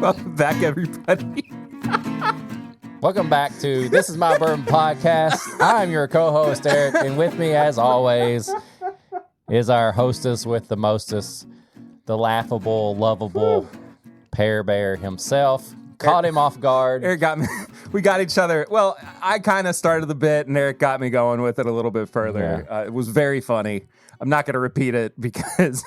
Welcome back, everybody. Welcome back to This Is My Bourbon Podcast. I'm your co-host, Eric, and with me, as always, is our hostess with the mostest, the laughable, lovable Pear Bear himself. Caught him off guard. Eric got me. We got each other. Well, I kind of started the bit, and Eric got me going with it a little bit further. Yeah. It was very funny. I'm not going to repeat it because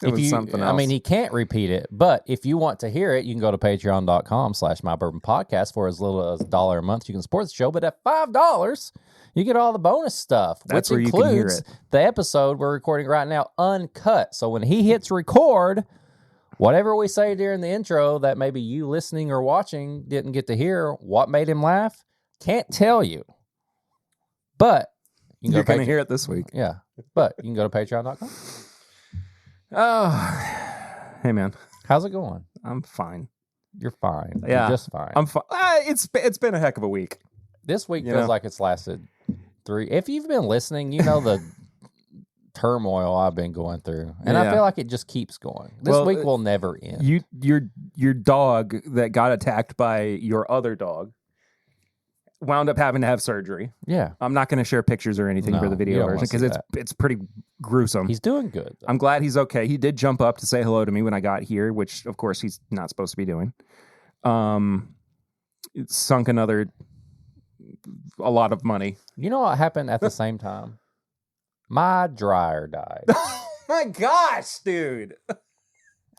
it was something else. I mean, he can't repeat it, but if you want to hear it, you can go to patreon.com/mybourbonpodcast for as little as $1 a month. You can support the show, but at $5, you get all the bonus stuff, That's which where you can hear includes it. the episode we're recording right now uncut. So when he hits record, whatever we say during the intro that maybe you listening or watching didn't get to hear, what made him laugh, can't tell you. But you're going to hear it this week. Yeah, but you can go to patreon.com. Oh, hey, man. How's it going? I'm fine. You're fine. Yeah. You're just fine. I'm fine. It's been a heck of a week. This week feels like it's lasted 3. If you've been listening, you know the turmoil I've been going through, and I feel like it just keeps going. This week will never end. Your dog that got attacked by your other dog wound up having to have surgery. Yeah, I'm not going to share pictures or anything for the video version because it's pretty gruesome. He's doing good, though. I'm glad he's okay. He did jump up to say hello to me when I got here, which of course he's not supposed to be doing. It sunk a lot of money. You know what happened at the same time? My dryer died. Oh my gosh, dude.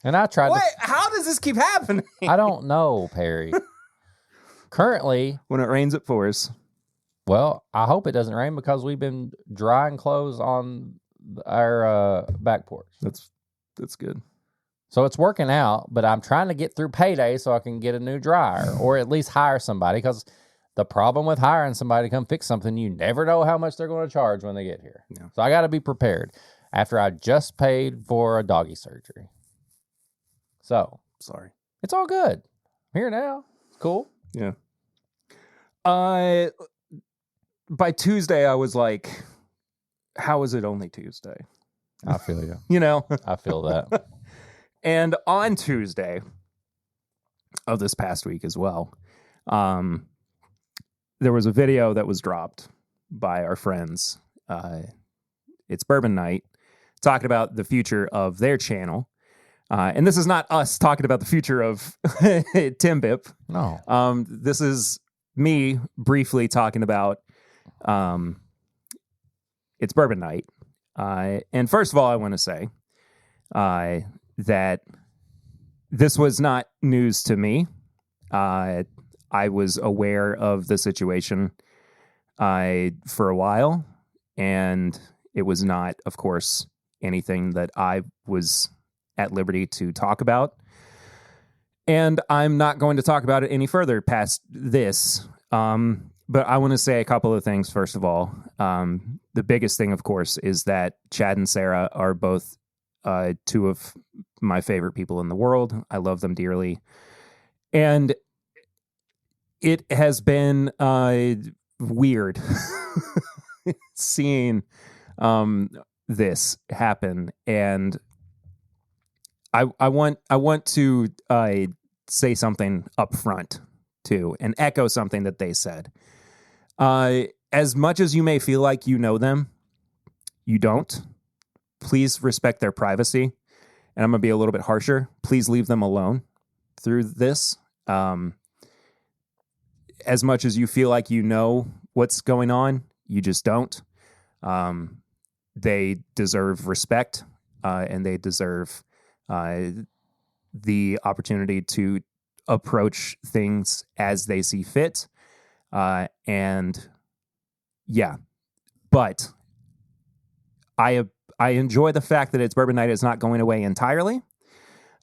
And I tried Wait, how does this keep happening? I don't know, Perry. Currently, when it rains, it pours. Well, I hope it doesn't rain because we've been drying clothes on our back porch. That's good. So it's working out, but I'm trying to get through payday so I can get a new dryer or at least hire somebody, because the problem with hiring somebody to come fix something, you never know how much they're going to charge when they get here. Yeah. So I got to be prepared after I just paid for a doggy surgery. So sorry. It's all good. I'm here now. It's cool. Yeah. By Tuesday, I was like, how is it only Tuesday? I feel you. You know? I feel that. And on Tuesday of this past week as well, there was a video that was dropped by our friends. It's Bourbon Night, talking about the future of their channel. And this is not us talking about the future of Tim Bip. No. This is me briefly talking about It's Bourbon Night. And first of all, I want to say that this was not news to me. I was aware of the situation for a while, and it was not, of course, anything that I was at liberty to talk about. And I'm not going to talk about it any further past this. But I want to say a couple of things, first of all. The biggest thing, of course, is that Chad and Sarah are both two of my favorite people in the world. I love them dearly. And it has been weird seeing this happen. And I want to say something up front too, and echo something that they said. As much as you may feel like you know them, you don't. Please respect their privacy. And I'm going to be a little bit harsher. Please leave them alone through this. As much as you feel like you know what's going on, you just don't. They deserve respect, and they deserve the opportunity to approach things as they see fit. And yeah, but I enjoy the fact that It's Bourbon Night is not going away entirely.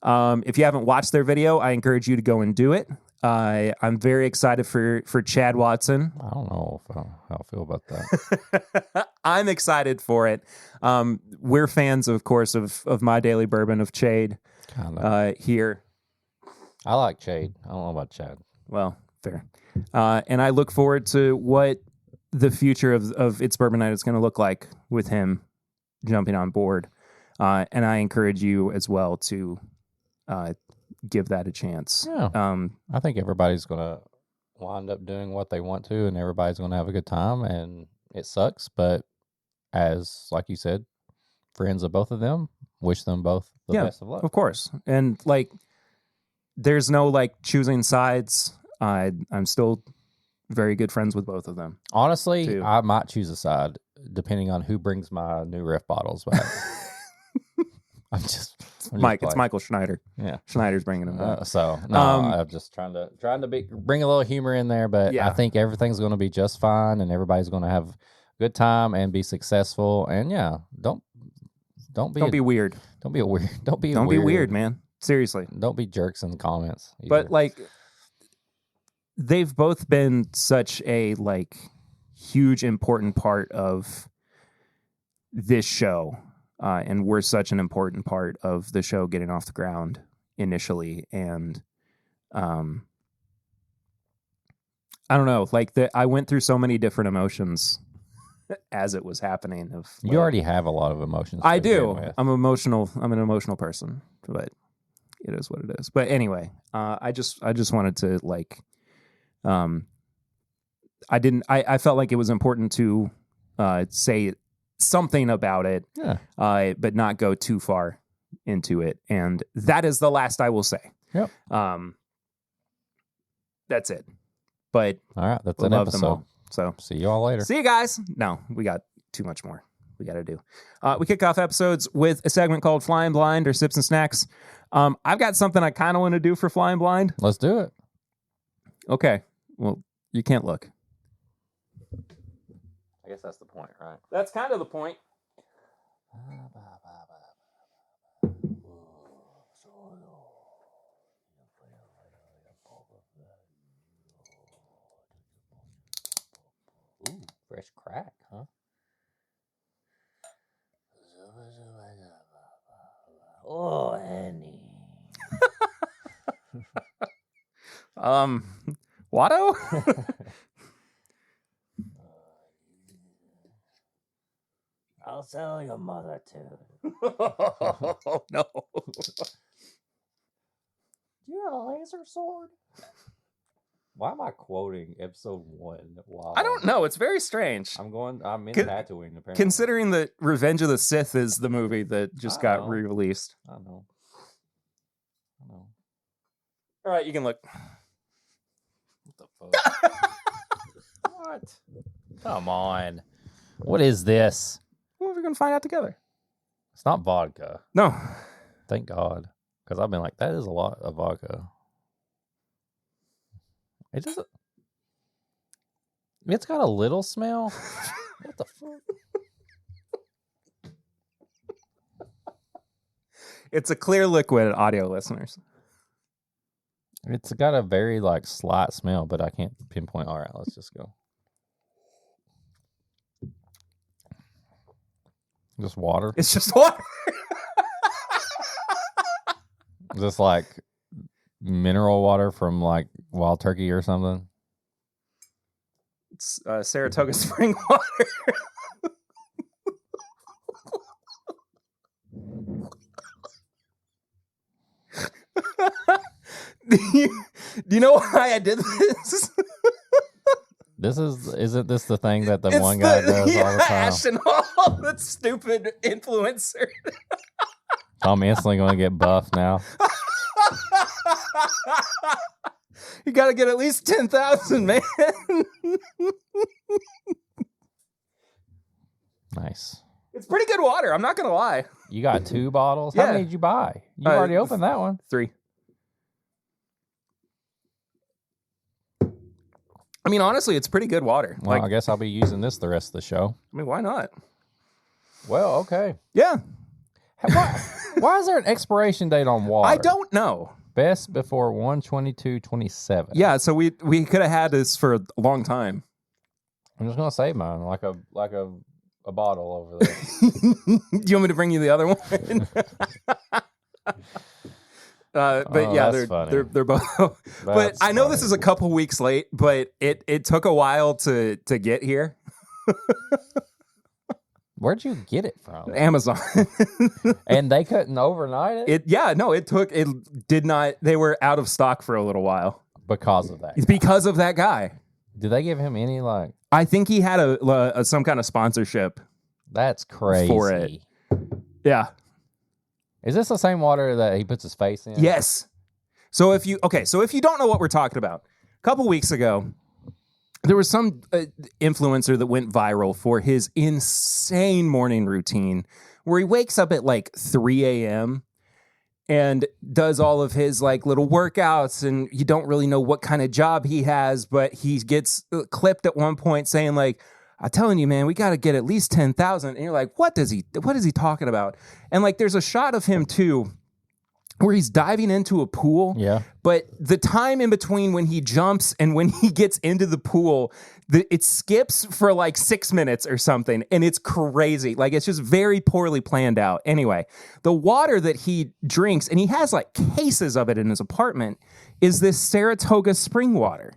If you haven't watched their video, I encourage you to go and do it. I'm very excited for Chad Watson. I don't know how I feel about that. I'm excited for it. We're fans, of course, of My Daily Bourbon, of Chade here. I like Chade. I don't know about Chad. Well, fair. And I look forward to what the future of It's Bourbon Night is going to look like with him jumping on board. And I encourage you as well to give that a chance. Yeah. I think everybody's going to wind up doing what they want to, and everybody's going to have a good time, and it sucks. But as, like you said, friends of both of them, wish them both the best of luck. Of course. And like, there's no like choosing sides. I'm still very good friends with both of them. Honestly, too. I might choose a side depending on who brings my new riff bottles back. I'm just Mike. It's Michael Schneider. Yeah, Schneider's bringing them back. I'm just trying to bring a little humor in there, but I think everything's going to be just fine, and everybody's going to have a good time and be successful. And don't be weird. Don't be weird. Don't be weird, man. Seriously, don't be jerks in the comments. Either. But like, they've both been such a like huge important part of this show. And we're such an important part of the show getting off the ground initially. And I don't know, like I went through so many different emotions as it was happening. You already have a lot of emotions. I do. I'm emotional. I'm an emotional person, but it is what it is. But anyway, I just wanted to like, I felt like it was important to say something about it, but not go too far into it. And that is the last I will say. Yep. That's it. But all right, that's an episode. Them all. So see you all later. See you guys. No, we got too much more we got to do. We kick off episodes with a segment called Flying Blind or Sips and Snacks. I've got something I kind of want to do for Flying Blind. Let's do it. Okay. Well, you can't look. I guess that's the point, right? That's kind of the point. Ooh, fresh crack, huh? Oh, Annie. Watto? I'll sell your mother too. Oh, no. Do you have a laser sword? Why am I quoting episode 1? Wow. I don't know. It's very strange. I'm in Tatooine, apparently. Considering that Revenge of the Sith is the movie that just got re-released. I know. All right, you can look. What the fuck? What? Come on. What is this? Well, we're going to find out together. It's not vodka. No. Thank God. Because I've been like, that is a lot of vodka. It doesn't. It's got a little smell. What the fuck? It's a clear liquid, audio listeners. It's got a very like slight smell, but I can't pinpoint. All right, let's just go. Just water? It's just water. Is this like mineral water from like Wild Turkey or something? It's Saratoga Spring water. Do you know why I did this? Isn't this the thing that one guy does all the time? Ashton Hall, that stupid influencer. I'm instantly going to get buff now. You got to get at least 10,000, man. Nice. It's pretty good water. I'm not going to lie. You got 2 bottles? Yeah. How many did you buy? You already opened that one. 3. I mean, honestly, it's pretty good water. Well, I guess I'll be using this the rest of the show. I mean, why not? Well, okay. Yeah. Why is there an expiration date on water? I don't know. Best before 1/22/27. Yeah, so we could have had this for a long time. I'm just gonna save mine like a bottle over there. Do you want me to bring you the other one? But yeah, they're both. But I know this is a couple weeks late, but it took a while to get here. Where'd you get it from? Amazon. And they couldn't overnight it? They were out of stock for a little while. Because of that. It's because of that guy. Did they give him any, like... I think he had a some kind of sponsorship. That's crazy. For it. Yeah. Is this the same water that he puts his face in? Yes. So if you don't know what we're talking about, a couple weeks ago, there was some influencer that went viral for his insane morning routine where he wakes up at like 3 a.m. and does all of his like little workouts, and you don't really know what kind of job he has, but he gets clipped at one point saying like, "I'm telling you, man, we got to get at least 10,000." And you're like, what is he talking about? And like, there's a shot of him too, where he's diving into a pool. Yeah. But the time in between when he jumps and when he gets into the pool, it skips for like 6 minutes or something. And it's crazy. Like, it's just very poorly planned out. Anyway, the water that he drinks, and he has like cases of it in his apartment, is this Saratoga spring water.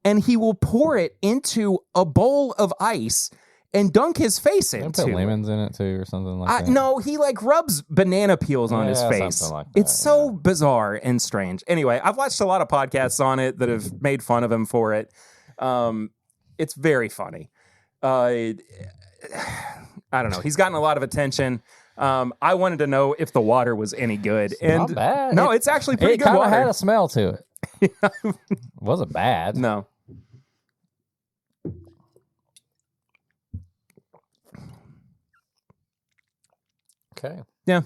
And he will pour it into a bowl of ice and dunk his face into. Put lemons in it too, or something like that. No, he like rubs banana peels on his face. Like that, it's so bizarre and strange. Anyway, I've watched a lot of podcasts on it that have made fun of him for it. It's very funny. I don't know. He's gotten a lot of attention. I wanted to know if the water was any good. Not bad. No, it's actually pretty good water. It kind of had a smell to it. It wasn't bad. No. Okay. Yeah.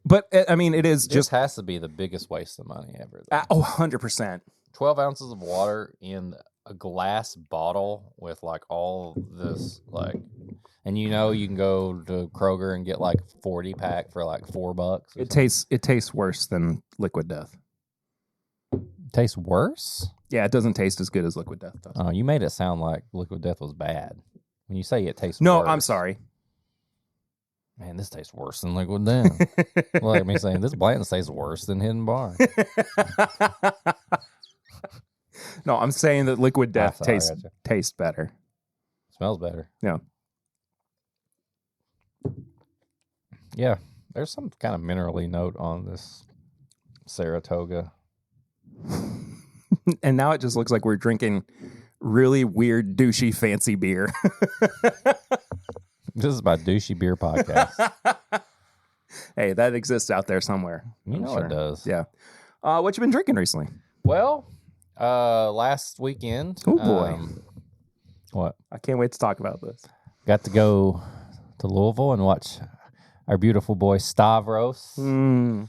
But, I mean, it is This has to be the biggest waste of money ever. 100%. 12 ounces of water in a glass bottle with, like, all this, like... And you know you can go to Kroger and get, like, 40-pack for, like, $4. It tastes worse than Liquid Death. Tastes worse? Yeah, it doesn't taste as good as Liquid Death does. Oh, you made it sound like Liquid Death was bad. When you say it tastes worse... No, I'm sorry. Man, this tastes worse than Liquid Death. Like me saying, this Blanton tastes worse than Hidden Bar. No, I'm saying that Liquid Death tastes better. Smells better. Yeah. Yeah, there's some kind of minerally note on this Saratoga. And now it just looks like we're drinking really weird, douchey, fancy beer. This is my douchey beer podcast. Hey, that exists out there somewhere. You know it does. Yeah. What you been drinking recently? Well, last weekend. Oh boy. What? I can't wait to talk about this. Got to go to Louisville and watch our beautiful boy Stavros. I'm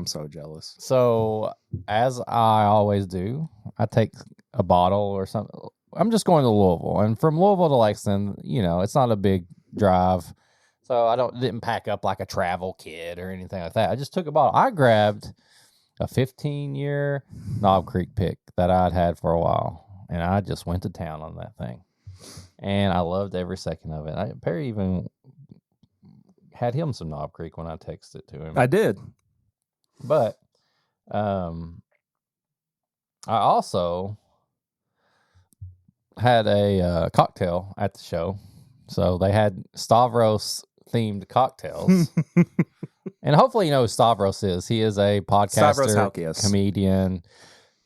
so jealous. So, as I always do, I take a bottle or something. I'm just going to Louisville, and from Louisville to Lexington, you know, it's not a big drive. So I didn't pack up like a travel kit or anything like that. I just took a bottle. I grabbed a 15-year Knob Creek pick that I'd had for a while, and I just went to town on that thing. And I loved every second of it. Perry even had him some Knob Creek when I texted to him. I did. But I also had a cocktail at the show. So they had Stavros-themed cocktails. And hopefully you know who Stavros is. He is a podcaster, comedian,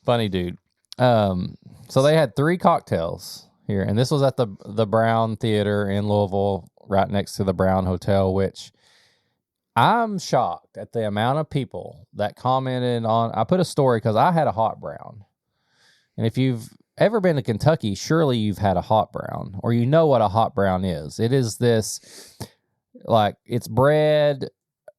funny dude. So they had 3 cocktails here. And this was at the Brown Theater in Louisville, right next to the Brown Hotel, which I'm shocked at the amount of people that commented on. I put a story because I had a hot brown. And if you've ever been to Kentucky, surely you've had a hot brown, or you know what a hot brown is. It is this, like, it's bread,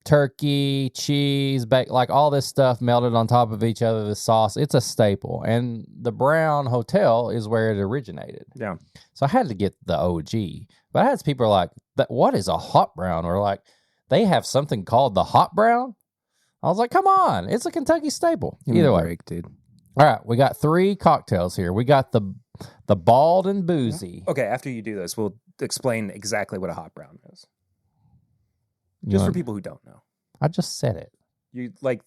turkey, cheese, like all this stuff melted on top of each other, the sauce. It's a staple. And the Brown Hotel is where it originated. Yeah. So I had to get the OG. But I had people like, what is a hot brown? Or like, they have something called the hot brown? I was like, come on. It's a Kentucky staple. Either way. Break, dude. All right, we got 3 cocktails here. We got the Bald and Boozy. Okay, after you do this, we'll explain exactly what a hot brown is. Just for people who don't know. I just said it. You like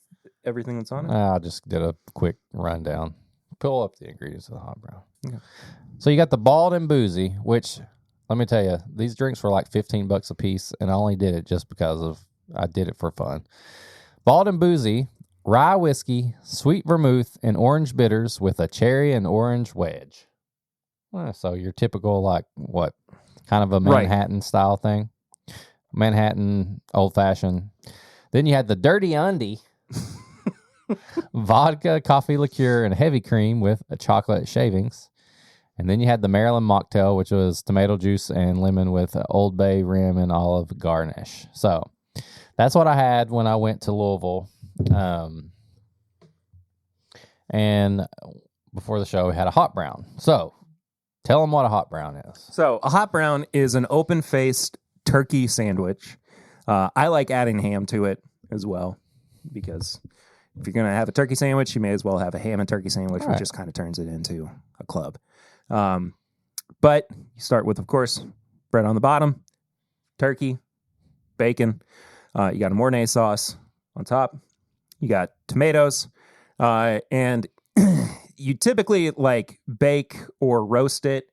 everything that's on it? I just did a quick rundown. Pull up the ingredients of the hot brown. Okay. So you got the Bald and Boozy, which let me tell you, these drinks were like $15 a piece, and I only did it just because I did it for fun. Bald and Boozy, rye whiskey, sweet vermouth, and orange bitters with a cherry and orange wedge. So your typical, like, what, kind of a Manhattan style thing? Manhattan, old-fashioned. Then you had the Dirty Undie, vodka, coffee liqueur, and heavy cream with a chocolate shavings. And then you had the Maryland Mocktail, which was tomato juice and lemon with Old Bay rim and olive garnish. So that's what I had when I went to Louisville. And before the show, we had a hot brown. So tell them what a hot brown is. So a hot brown is an open-faced turkey sandwich. I like adding ham to it as well, because if you're going to have a turkey sandwich, you may as well have a ham and turkey sandwich, which just kind of turns it into a club. But you start with, of course, bread on the bottom, turkey, bacon. You got a Mornay sauce on top. You got tomatoes. And you typically like bake or roast it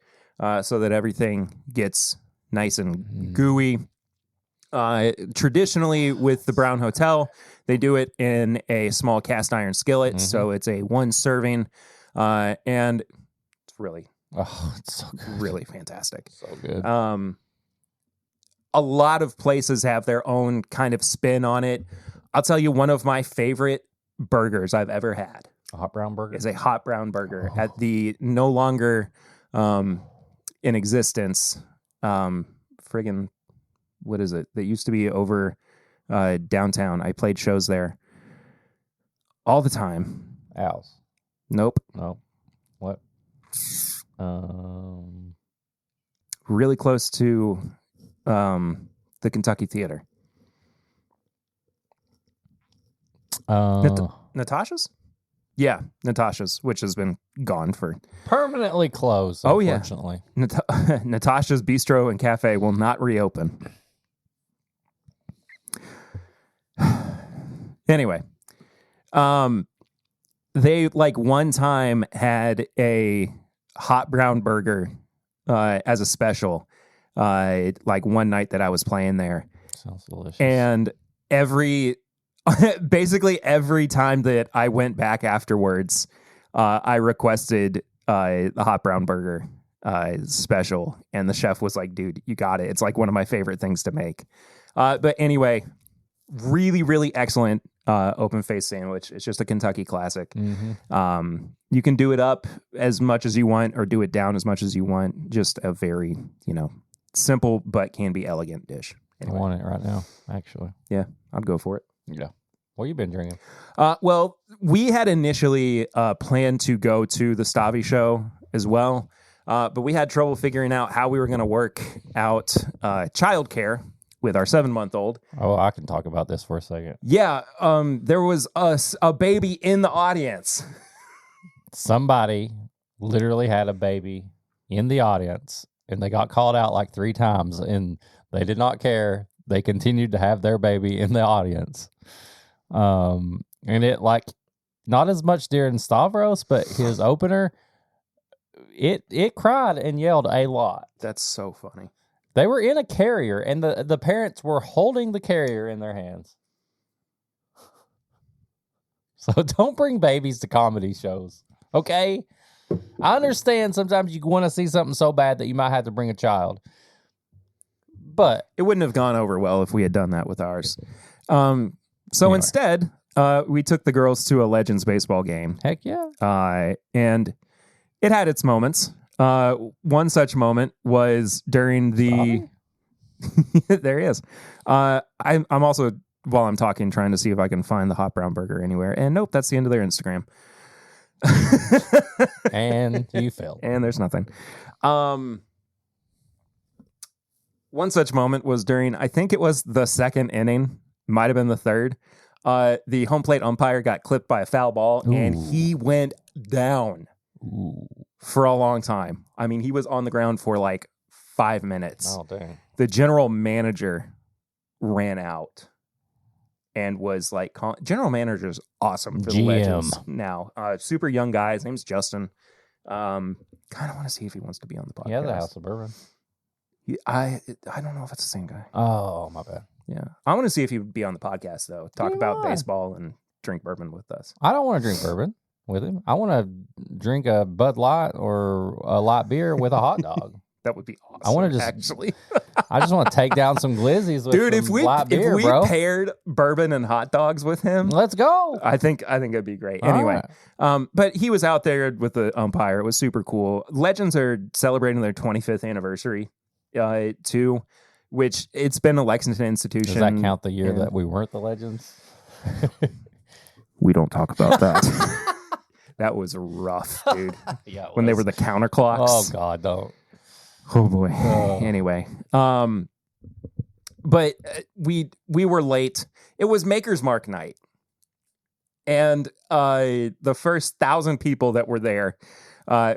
so that everything gets nice and gooey. Traditionally with the Brown Hotel, they do it in a small cast iron skillet. So it's a one serving, and it's really, it's so good. Really fantastic. So good. A lot of places have their own kind of spin on it. I'll tell you, one of my favorite burgers I've ever had. A hot brown burger? Is a hot brown burger at the no longer in existence. Friggin', what is it? That used to be over downtown. I played shows there all the time. Al's. Nope. No. What? Really close to the Kentucky Theater. Natasha's? Yeah, Natasha's, which has been gone for... Permanently closed, unfortunately. Natasha's Bistro and Cafe will not reopen. Anyway, they, like, one time had a hot brown burger as a special, like, one night that I was playing there. Sounds delicious. And basically every time that I went back afterwards, I requested the hot brown burger special, and the chef was like, dude, you got it. It's like one of my favorite things to make. But anyway, really, really excellent open face sandwich. It's just a Kentucky classic. You can do it up as much as you want or do it down as much as you want. Just a very, simple but can be elegant dish. Anyway. I want it right now, actually. Yeah, I'd go for it. Yeah. What you been drinking? Well, we had initially planned to go to the Stavi show as well, but we had trouble figuring out how we were going to work out childcare with our 7-month-old. Oh, I can talk about this for a second. Yeah, there was a baby in the audience. Somebody literally had a baby in the audience, and they got called out like 3 times, and they did not care. They continued to have their baby in the audience. And it, like, not as much during Stavros, but his opener, it cried and yelled a lot. That's so funny. They were in a carrier, and the parents were holding the carrier in their hands. So don't bring babies to comedy shows, okay? I understand sometimes you want to see something so bad that you might have to bring a child. But it wouldn't have gone over well if we had done that with ours. So anyway. Instead, we took the girls to a Legends baseball game. Heck yeah. And it had its moments. One such moment was during the... There he is. I'm also, while I'm talking, trying to see if I can find the hot brown burger anywhere. And nope, that's the end of their Instagram. And you failed. And there's nothing. One such moment was during, I think it was the 2nd inning, might have been the 3rd. The home plate umpire got clipped by a foul ball, and he went down for a long time. I mean, he was on the ground for like 5 minutes. Oh, dang. The general manager ran out and was like, general manager's awesome for the Legends now. Super young guy. His name's Justin. Kind of want to see if he wants to be on the podcast. Yeah, the House of Bourbon. I don't know if it's the same guy. Oh, my bad. Yeah. I want to see if he would be on the podcast, though. Talk about baseball and drink bourbon with us. I don't want to drink bourbon with him. I want to drink a Bud Light or a light beer with a hot dog. That would be awesome. I want to actually. I just want to take down some glizzies with Dude, some light beer, bro. Paired bourbon and hot dogs with him, let's go. I think it'd be great. All Anyway, right. but he was out there with the umpire. It was super cool. Legends are celebrating their 25th anniversary, too, which it's been a Lexington institution. Does that count the year that we weren't the Legends? We don't talk about that. That was rough, dude. Yeah, when they were the counterclocks. Oh God, don't. Oh boy. Anyway, but we were late. It was Maker's Mark night, and the first 1,000 people that were there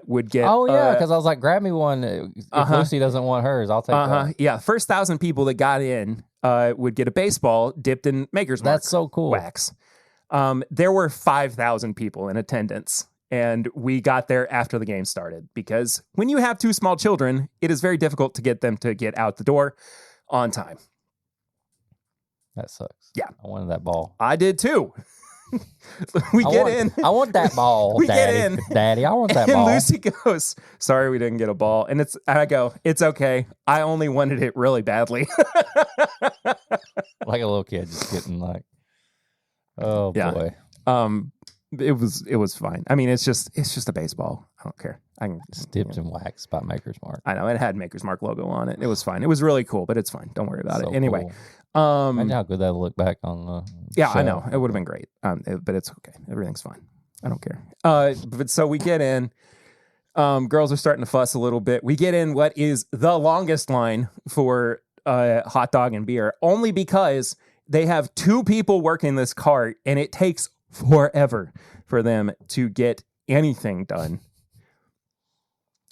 would get. Oh yeah, because I was like, grab me one. If Lucy doesn't want hers, I'll take that. Yeah, first 1,000 people that got in would get a baseball dipped in Maker's Mark. That's so cool. Wax. There were 5,000 people in attendance. And we got there after the game started because when you have 2 small children, it is very difficult to get them to get out the door on That sucks. Yeah. I wanted that ball. I did too. We get in. I want that ball, We Daddy. get in. Daddy, I want that And ball. Lucy goes, sorry, we didn't get a ball. And I go, it's okay. I only wanted it really badly. Like a little kid just getting like, oh Yeah. boy. It was fine. I mean, it's just a baseball. I don't care. I can Just dipped in wax by Maker's Mark. I know it had Maker's Mark logo on it. It was fine. It was really cool, but it's fine. Don't worry about So it. Anyway, cool. Imagine how good that'll look back on the yeah, show. I know it would have been great. But it's okay. Everything's fine. I don't care. But so we get in. Girls are starting to fuss a little bit. We get in what is the longest line for hot dog and beer, only because they have 2 people working this cart, and it takes forever for them to get anything done.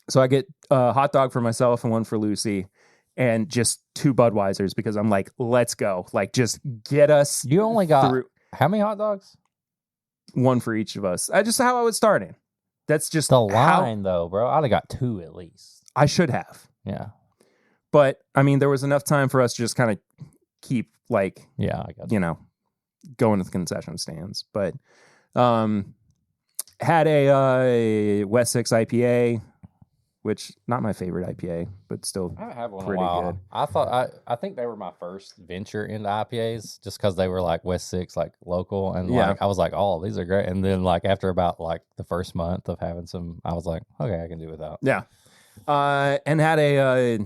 So I get a hot dog for myself and one for Lucy, and just 2 Budweisers because I'm like, let's go. Like, just get us. You only got through. How many hot dogs? 1 for each of us. I just how I was starting. That's just The how line, though, bro. I'd have got 2 at least. I should have. Yeah. But I mean, there was enough time for us to just kind of keep like, Yeah, I got you. going to the concession stands. But had a West 6 IPA, which not my favorite IPA, but still I haven't had one in a pretty while. good. I think they were my first venture into IPAs just because they were like West 6, like local. And Yeah. like I was like, oh, these are great. And then like after about like the first month of having some, I was like, okay, I can do without. Yeah. And had a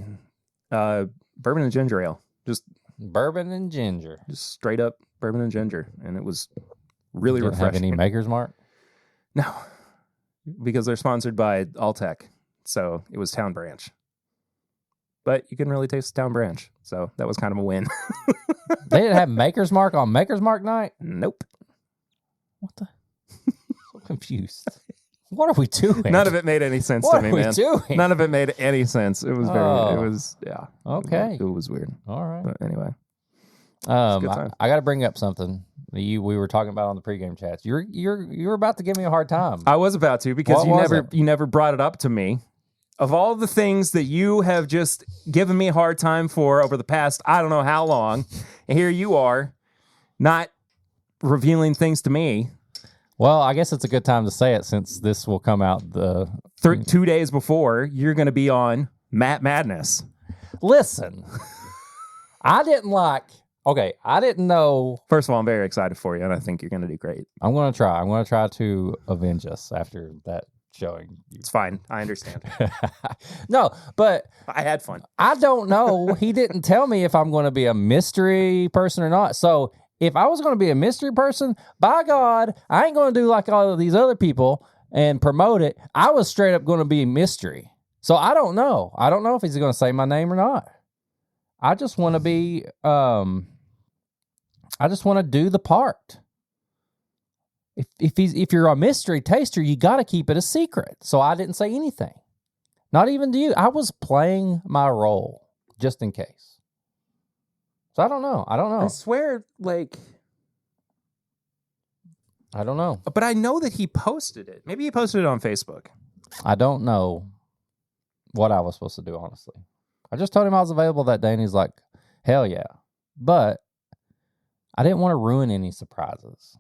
bourbon and ginger ale. Just Bourbon and ginger. straight up bourbon and ginger. And it was really Didn't have refreshing. any Maker's Mark? No, because they're sponsored by Alltech. So it was Town Branch. But you can really taste Town Branch. So that was kind of a win. They didn't have Maker's Mark on Maker's Mark night? Nope. What the? So confused. What are we doing? None of it made any sense What to me, are we man. doing? None of it made any sense. It was Oh. yeah. Okay. It was weird. All right. But anyway. a good time. I got to bring up something we were talking about on the pregame chats. You're about to give me a hard time. I was about to because What was it? you never brought it up to me. Of all the things that you have just given me a hard time for over the past I don't know how long, and here you are not revealing things to me. Well, I guess it's a good time to say it since this will come out 2 days before you're going to be on Matt Madness. Listen, I didn't know. First of all, I'm very excited for you, and I think you're going to do great. I'm going to try. I'm going to try to avenge us after that showing. It's fine. I understand. No, but I had fun. I don't know. He didn't tell me if I'm going to be a mystery person or not. So if I was going to be a mystery person, by God, I ain't going to do like all of these other people and promote it. I was straight up going to be mystery. So I don't know. I don't know if he's going to say my name or not. I just want to be, I just want to do the part. If you're a mystery taster, you got to keep it a secret. So I didn't say anything. Not even to you. I was playing my role just in case. So I don't know. I swear, I don't know. but I know that he posted it. Maybe he posted it on Facebook. I don't know what I was supposed to do, honestly. I just told him I was available that day, and he's like, hell yeah. But I didn't want to ruin any surprises.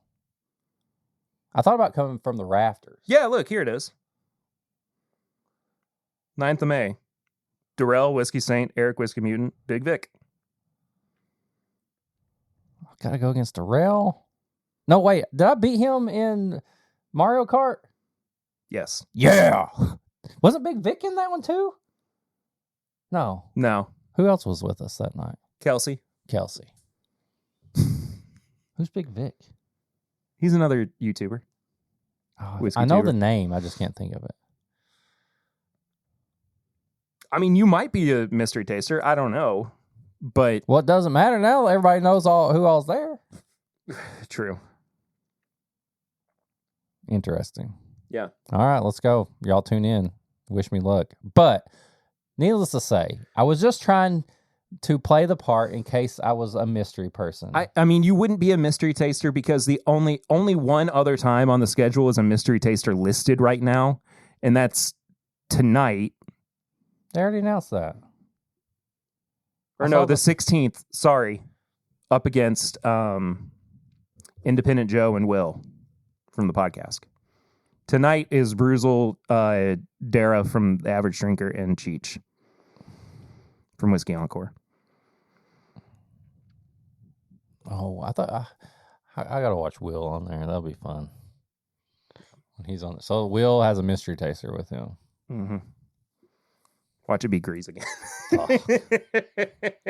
I thought about coming from the rafters. Yeah, look, here it is. 9th of May. Durrell, Whiskey Saint, Eric, Whiskey Mutant, Big Vic. I gotta go against Durrell. No, wait. Did I beat him in Mario Kart? Yes. Yeah. Wasn't Big Vic in that one too? No. No. Who else was with us that night? Kelsey. Who's Big Vic? He's another YouTuber. Oh, I know the name. I just can't think of it. I mean, you might be a mystery taster. I don't know. But well, it doesn't matter now. Everybody knows who all's there. True. Interesting. Yeah. All right, let's go. Y'all tune in. Wish me luck. But needless to say, I was just trying to play the part in case I was a mystery person. I mean, you wouldn't be a mystery taster because the only one other time on the schedule is a mystery taster listed right now, and that's tonight. They already announced that. Or no, the 16th. Sorry. Up against Independent Joe and Will from the podcast. Tonight is Bruzel, Dara from The Average Drinker, and Cheech from Whiskey Encore. Oh, I thought I gotta watch Will on there. That'll be fun when he's on. So Will has a mystery taster with him. Mm-hmm. Watch it be Grease again. Oh.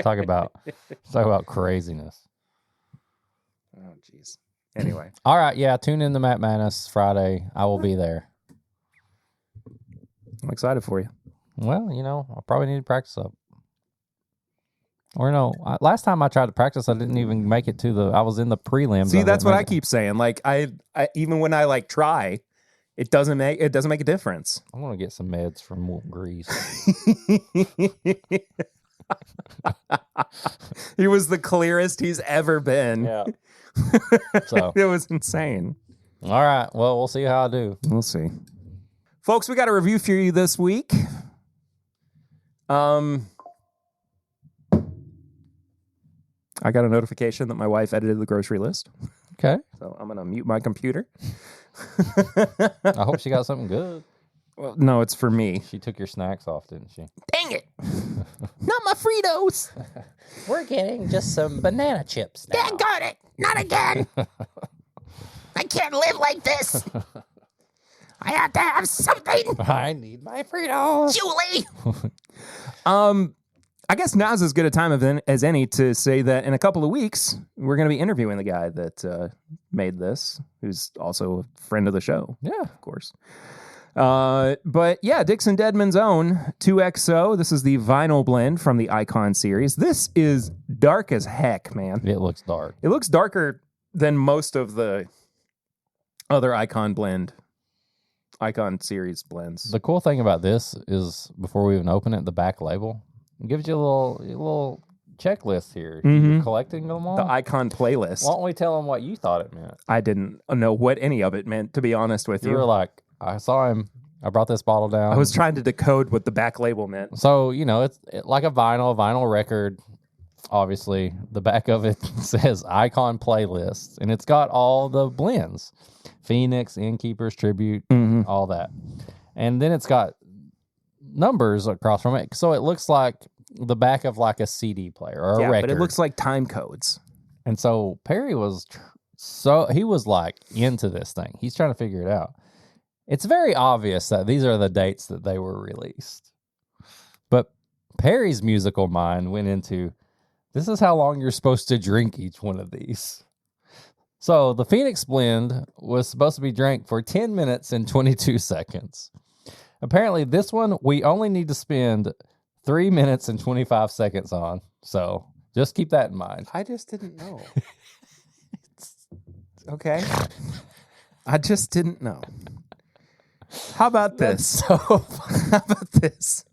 Talk about craziness. Oh, jeez. Anyway. All right, yeah. Tune in to Matt Madness Friday. I will be there. I'm excited for you. Well, I probably need to practice up. Or no, last time I tried to practice, I didn't even make it to I was in the prelims. See, that's what I keep saying. Like I even when I try, it doesn't make a difference. I'm gonna get some meds from Grease. He was the clearest he's ever been. Yeah. So it was insane. All right. Well, we'll see how I do. We'll see. Folks, we got a review for you this week. I got a notification that my wife edited the grocery list. Okay. So I'm going to mute my computer. I hope she got something good. Well, no, it's for me. She took your snacks off, didn't she? Dang it. Not my Fritos. We're getting just some banana chips now. Daggone it. Not again. I can't live like this. I have to have something. I need my Fritos. Julie. I guess now's as good a time as any to say that in a couple of weeks, we're going to be interviewing the guy that made this, who's also a friend of the show. Yeah. Of course. But yeah, Dixon Dedman's own 2XO. This is the vinyl blend from the Icon series. This is dark as heck, man. It looks dark. It looks darker than most of the other Icon series blends. The cool thing about this is before we even open it, the back label gives you a little checklist here. Mm-hmm. You're collecting them all. The Icon playlist. Why don't we tell them what you thought it meant? I didn't know what any of it meant, to be honest with you. You were like, I saw him. I brought this bottle down. I was trying to decode what the back label meant. So, it's like a vinyl record. Obviously, the back of it says Icon Playlist, and it's got all the blends. Phoenix, Innkeeper's Tribute, all that. And then it's got numbers across from it. So it looks like the back of like a CD player or a record. But it looks like time codes. And so Perry was he was like into this thing. He's trying to figure it out. It's very obvious that these are the dates that they were released. But Perry's musical mind went into, this is how long you're supposed to drink each one of these. So the Phoenix blend was supposed to be drank for 10 minutes and 22 seconds. Apparently, this one we only need to spend 3 minutes and 25 seconds on. So just keep that in mind. I just didn't know. Okay. I just didn't know. How about this? How about this?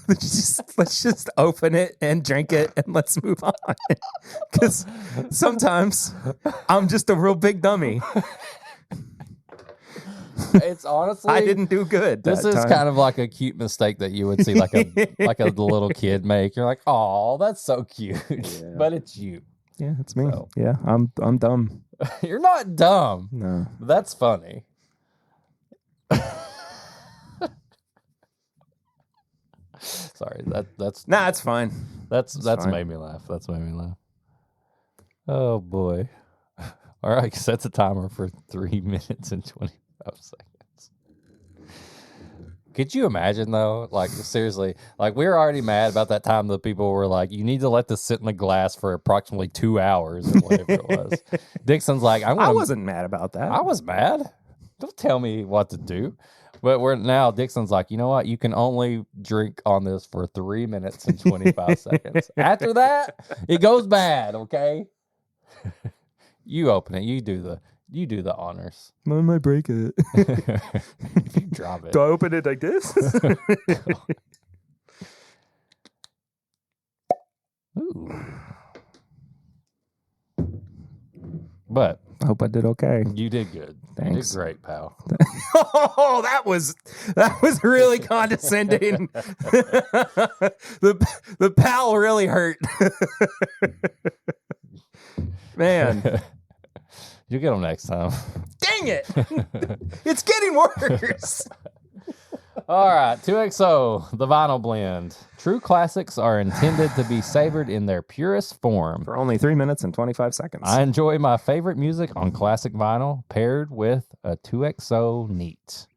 Let's just open it and drink it and let's move on. Because sometimes I'm just a real big dummy. It's honestly, I didn't do good. This is kind of like a cute mistake that you would see like a little kid make. You're like, oh, that's so cute, but it's you. Yeah, it's me. So. Yeah, I'm dumb. You're not dumb. No, that's funny. Sorry, that's nah, it's fine. That's fine. Made me laugh. That's made me laugh. Oh boy! All right, set the timer for 3 minutes and 25 seconds. Could you imagine though? Like seriously, like we were already mad about that time that people were like, "You need to let this sit in the glass for approximately 2 hours," or whatever it was. Dixon's like, I wasn't mad about that. I was mad. Don't tell me what to do. But Dixon's like, you know what? You can only drink on this for 3 minutes and 25 seconds. After that, it goes bad. Okay. You open it. You do the honors. I might break it. If you drop it. Do I open it like this? Ooh. But I hope I did okay. You did good. Thanks. You did great, pal. Oh, that was really condescending. the pal really hurt. Man. You'll get them next time. Dang it. It's getting worse. All right, 2XO, the vinyl blend. True classics are intended to be savored in their purest form. For only 3 minutes and 25 seconds. I enjoy my favorite music on classic vinyl paired with a 2XO neat.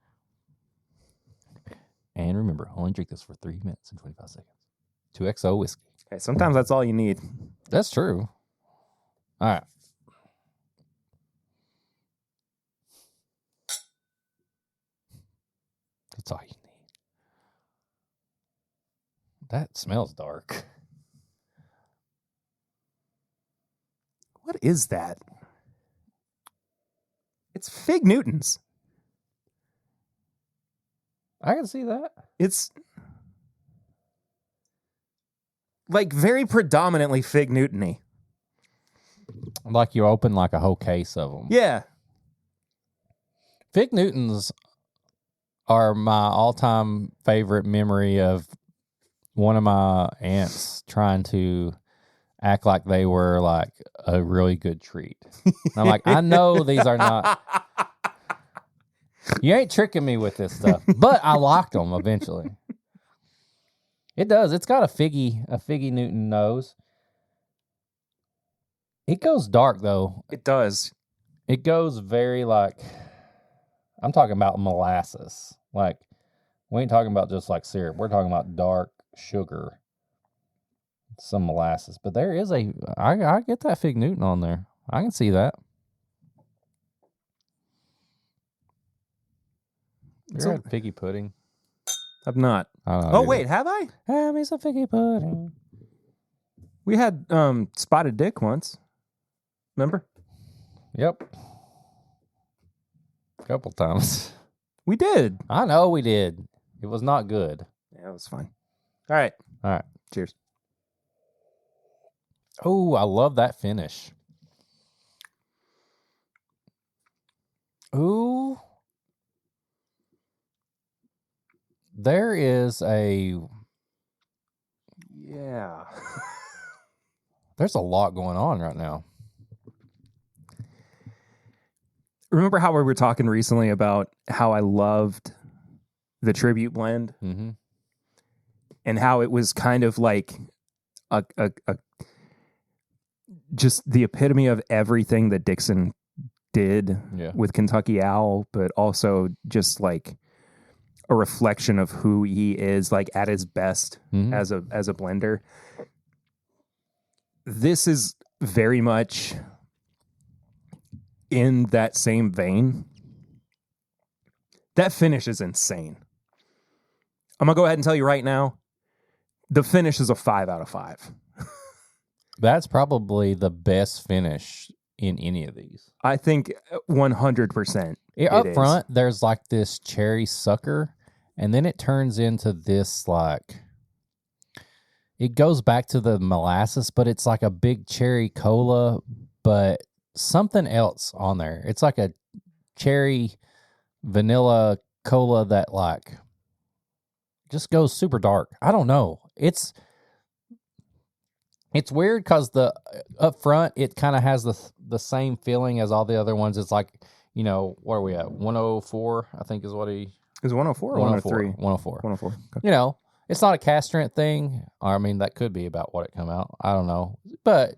And remember, only drink this for 3 minutes and 25 seconds. 2XO whiskey. Okay, sometimes that's all you need. That's true. All right. That's all you need. That smells dark. What is that? It's Fig Newtons. I can see that. It's like very predominantly Fig Newton-y. Like you open like a whole case of them. Yeah. Fig Newtons are my all-time favorite memory of one of my aunts trying to act like they were like a really good treat. And I'm like, I know these are not. You ain't tricking me with this stuff. But I liked them eventually. It does. It's got a figgy Newton nose. It goes dark though. It does. It goes very like, I'm talking about molasses. Like, we ain't talking about just like syrup. We're talking about dark sugar. Some molasses. But there is I get that Fig Newton on there. I can see that. You had figgy pudding? I've not. Oh, wait, have I? Have me some figgy pudding. We had spotted dick once. Remember? Yep. A couple times. We did. I know we did. It was not good. Yeah, it was fine. All right. Cheers. Oh, I love that finish. Ooh. There is yeah. There's a lot going on right now. Remember how we were talking recently about how I loved the tribute blend? Mm-hmm. And how it was kind of like a just the epitome of everything that Dixon did with Kentucky Owl, but also just like a reflection of who he is, like at his best as a blender. This is very much in that same vein. That finish is insane. I'm gonna go ahead and tell you right now, the finish is a 5 out of 5. That's probably the best finish in any of these. I think 100%. Up front, there's like this cherry sucker, and then it turns into this like, it goes back to the molasses, but it's like a big cherry cola, but something else on there. It's like a cherry vanilla cola that like just goes super dark. I don't know. It's weird because the up front it kind of has the same feeling as all the other ones. It's like, what are we at? 104, I think is what he is. 104 or 103? 104. 104. Okay. It's not a cast strength thing. I mean, that could be about what it come out. I don't know, but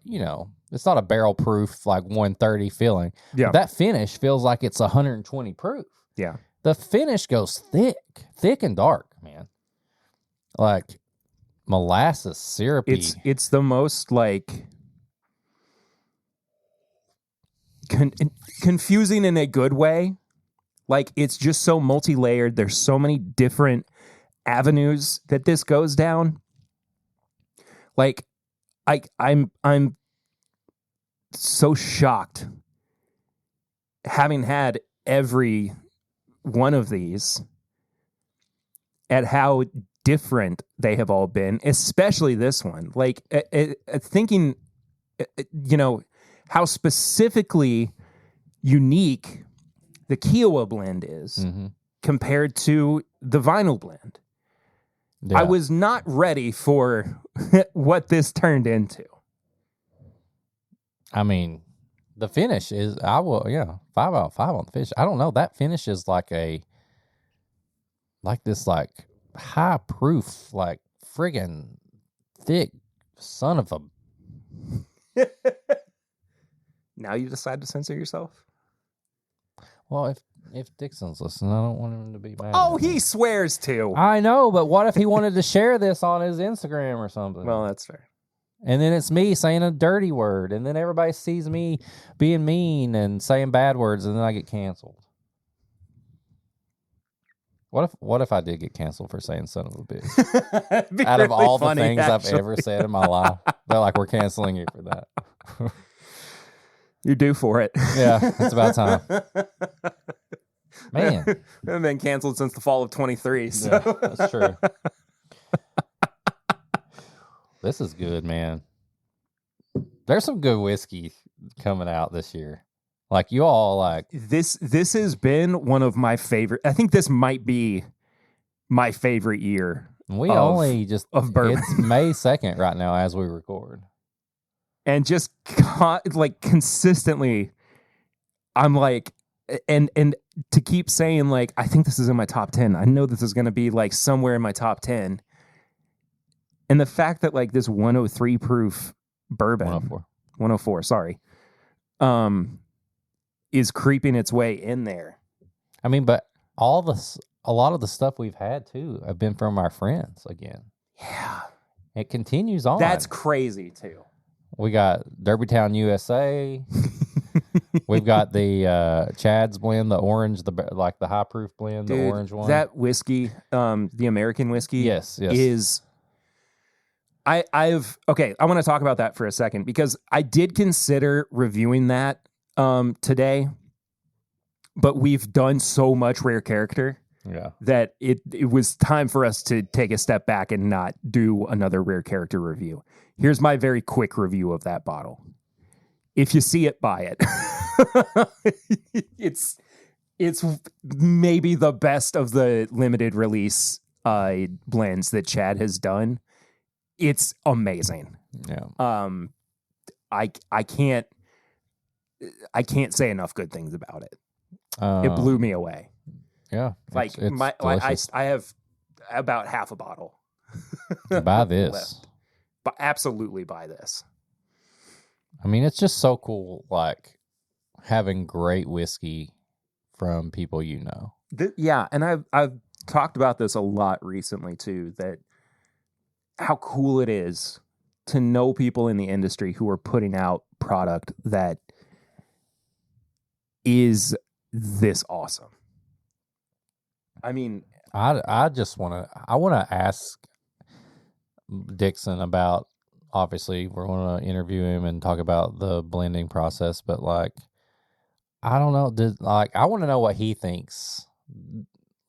it's not a barrel proof like 130 feeling. Yeah, but that finish feels like it's 120 proof. Yeah, the finish goes thick and dark, man. Like molasses syrupy. It's the most like confusing in a good way. Like it's just so multi-layered. There's so many different avenues that this goes down. Like I'm so shocked having had every one of these at how different they have all been, especially this one. Like thinking, how specifically unique the Kiowa blend is compared to the vinyl blend. Yeah. I was not ready for what this turned into. I mean, the finish is, 5 out of 5 on the finish. I don't know. That finish is like this high proof, like friggin' thick son of a. Now you decide to censor yourself? Well, if Dixon's listening, I don't want him to be mad. Oh, he swears too. I know, but what if he wanted to share this on his Instagram or something? Well, that's fair. And then it's me saying a dirty word, and then everybody sees me being mean and saying bad words, and then I get canceled. What if I did get canceled for saying son of a bitch? Out of all the things I've ever said in my life, they're like, we're canceling you for that. You're due for it. Yeah, it's about time. Man. We haven't been canceled since the fall of 23. So. Yeah, that's true. This is good, man. There's some good whiskey coming out this year. Like you all like this has been one of my favorite. I think this might be my favorite year. Of bourbon. It's May 2nd right now as we record. And just consistently I'm like and to keep saying like I think this is in my top 10. I know this is going to be like somewhere in my top 10. And the fact that like this 103 proof bourbon 104, sorry. Is creeping its way in there. I mean, but a lot of the stuff we've had too have been from our friends again. Yeah. It continues on. That's crazy too. We got Derbytown, USA. We've got the Chad's blend, the orange, the high proof blend, dude, the orange one. That whiskey, the American whiskey, yes, is. I want to talk about that for a second because I did consider reviewing that today, but we've done so much rare character that it was time for us to take a step back and not do another rare character review. Here's my very quick review of that bottle. If you see it, buy it. It's maybe the best of the limited release blends that Chad has done. It's amazing. Yeah. I can't say enough good things about it. It blew me away. Yeah. Like I have about half a bottle. Buy this. Left. But absolutely buy this. I mean, it's just so cool, like having great whiskey from people you know. Yeah, and I've talked about this a lot recently too, that how cool it is to know people in the industry who are putting out product that is this awesome. I mean, I want to ask Dixon about, obviously we're going to interview him and talk about the blending process, but like, I don't know, I want to know what he thinks.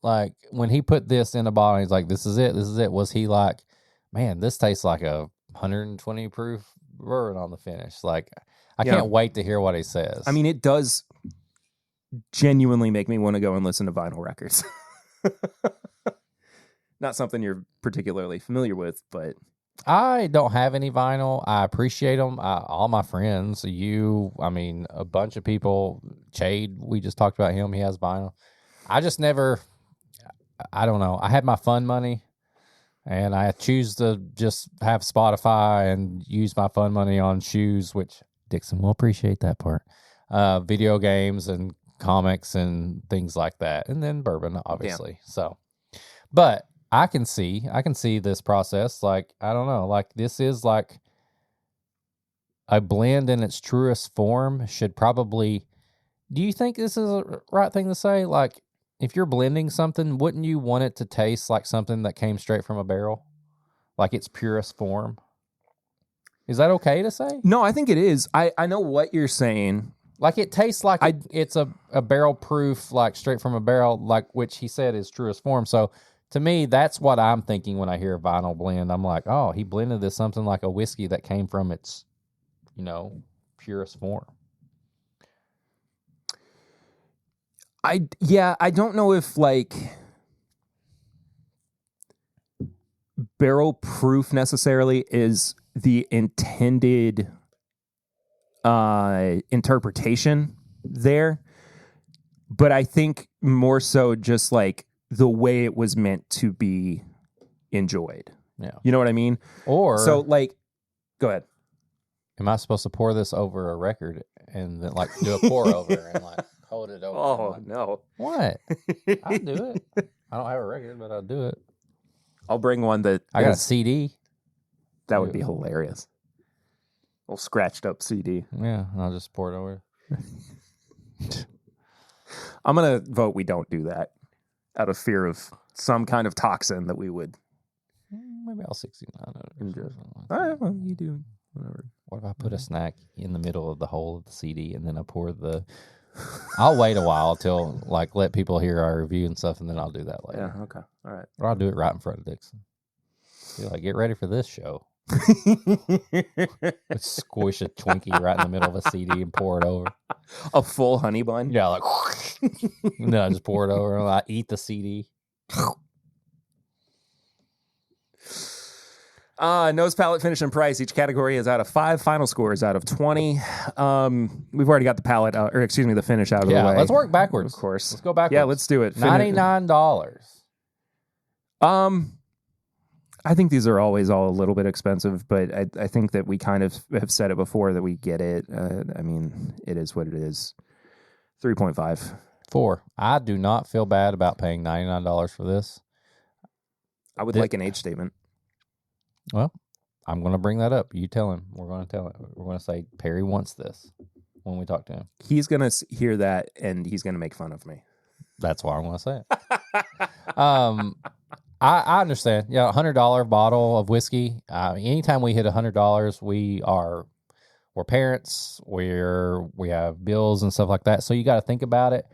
Like when he put this in a bottle, he's like, this is it. Was he like, man, this tastes like a 120 proof bourbon on the finish? Like, I can't wait to hear what he says. I mean, it does. genuinely make me want to go and listen to vinyl records. Not something you're particularly familiar with, but I don't have any vinyl. I appreciate them. All my friends, a bunch of people. Chade, we just talked about him. He has vinyl. I just never, I don't know. I had my fun money, and I choose to just have Spotify and use my fun money on shoes, which Dixon will appreciate that part. Video games and comics and things like that. And then bourbon, obviously. Yeah. So, but I can see this process. Like, I don't know, like this is like a blend in its truest form should probably, do you think this is a right thing to say? Like, if you're blending something, wouldn't you want it to taste like something that came straight from a barrel? Like its purest form? Is that okay to say? No, I think it is. I know what you're saying. Like it tastes like it's a barrel proof, like straight from a barrel, like which he said is truest form. So to me, that's what I'm thinking when I hear a vinyl blend. I'm like, oh, he blended this something like a whiskey that came from its, purest form. I don't know if like barrel proof necessarily is the intended interpretation there, but I think more so just like the way it was meant to be enjoyed. Yeah. You know what I mean? Or so like, go ahead. Am I supposed to pour this over a record and then like do a pour over and like hold it over? Oh, like, no. What? I'll do it. I don't have a record, but I'll do it. I'll bring one that I got a CD. That would be hilarious. A little scratched up CD. Yeah, I'll just pour it over. I'm going to vote we don't do that out of fear of some kind of toxin that we would. Maybe I'll 69. All right, well, you do. Whatever. What if I put a snack in the middle of the hole of the CD and then I pour the... I'll wait a while till, like, let people hear our review and stuff, and then I'll do that later. Yeah, okay. All right. Or I'll do it right in front of Dixon. Be like, get ready for this show. Squish a Twinkie right in the middle of a CD and pour it over. A full honey bun? Yeah, like, and then I just pour it over and I eat the CD. Nose, palate, finish, and price. Each category is out of 5. Final score is out of 20. We've already got the palate, the finish out of the way. Let's work backwards. Of course. Let's go backwards. Yeah, let's do it. $99. I think these are always all a little bit expensive, but I think that we kind of have said it before that we get it. I mean, it is what it is. 3.5. 4. I do not feel bad about paying $99 for this. I would like an age statement. Well, I'm going to bring that up. You tell him. We're going to tell him. We're going to say, Perry wants this when we talk to him. He's going to hear that, and he's going to make fun of me. That's why I'm going to say it. I understand. Yeah, $100 bottle of whiskey. Anytime we hit $100, we're parents. We have bills and stuff like that. So you got to think about it.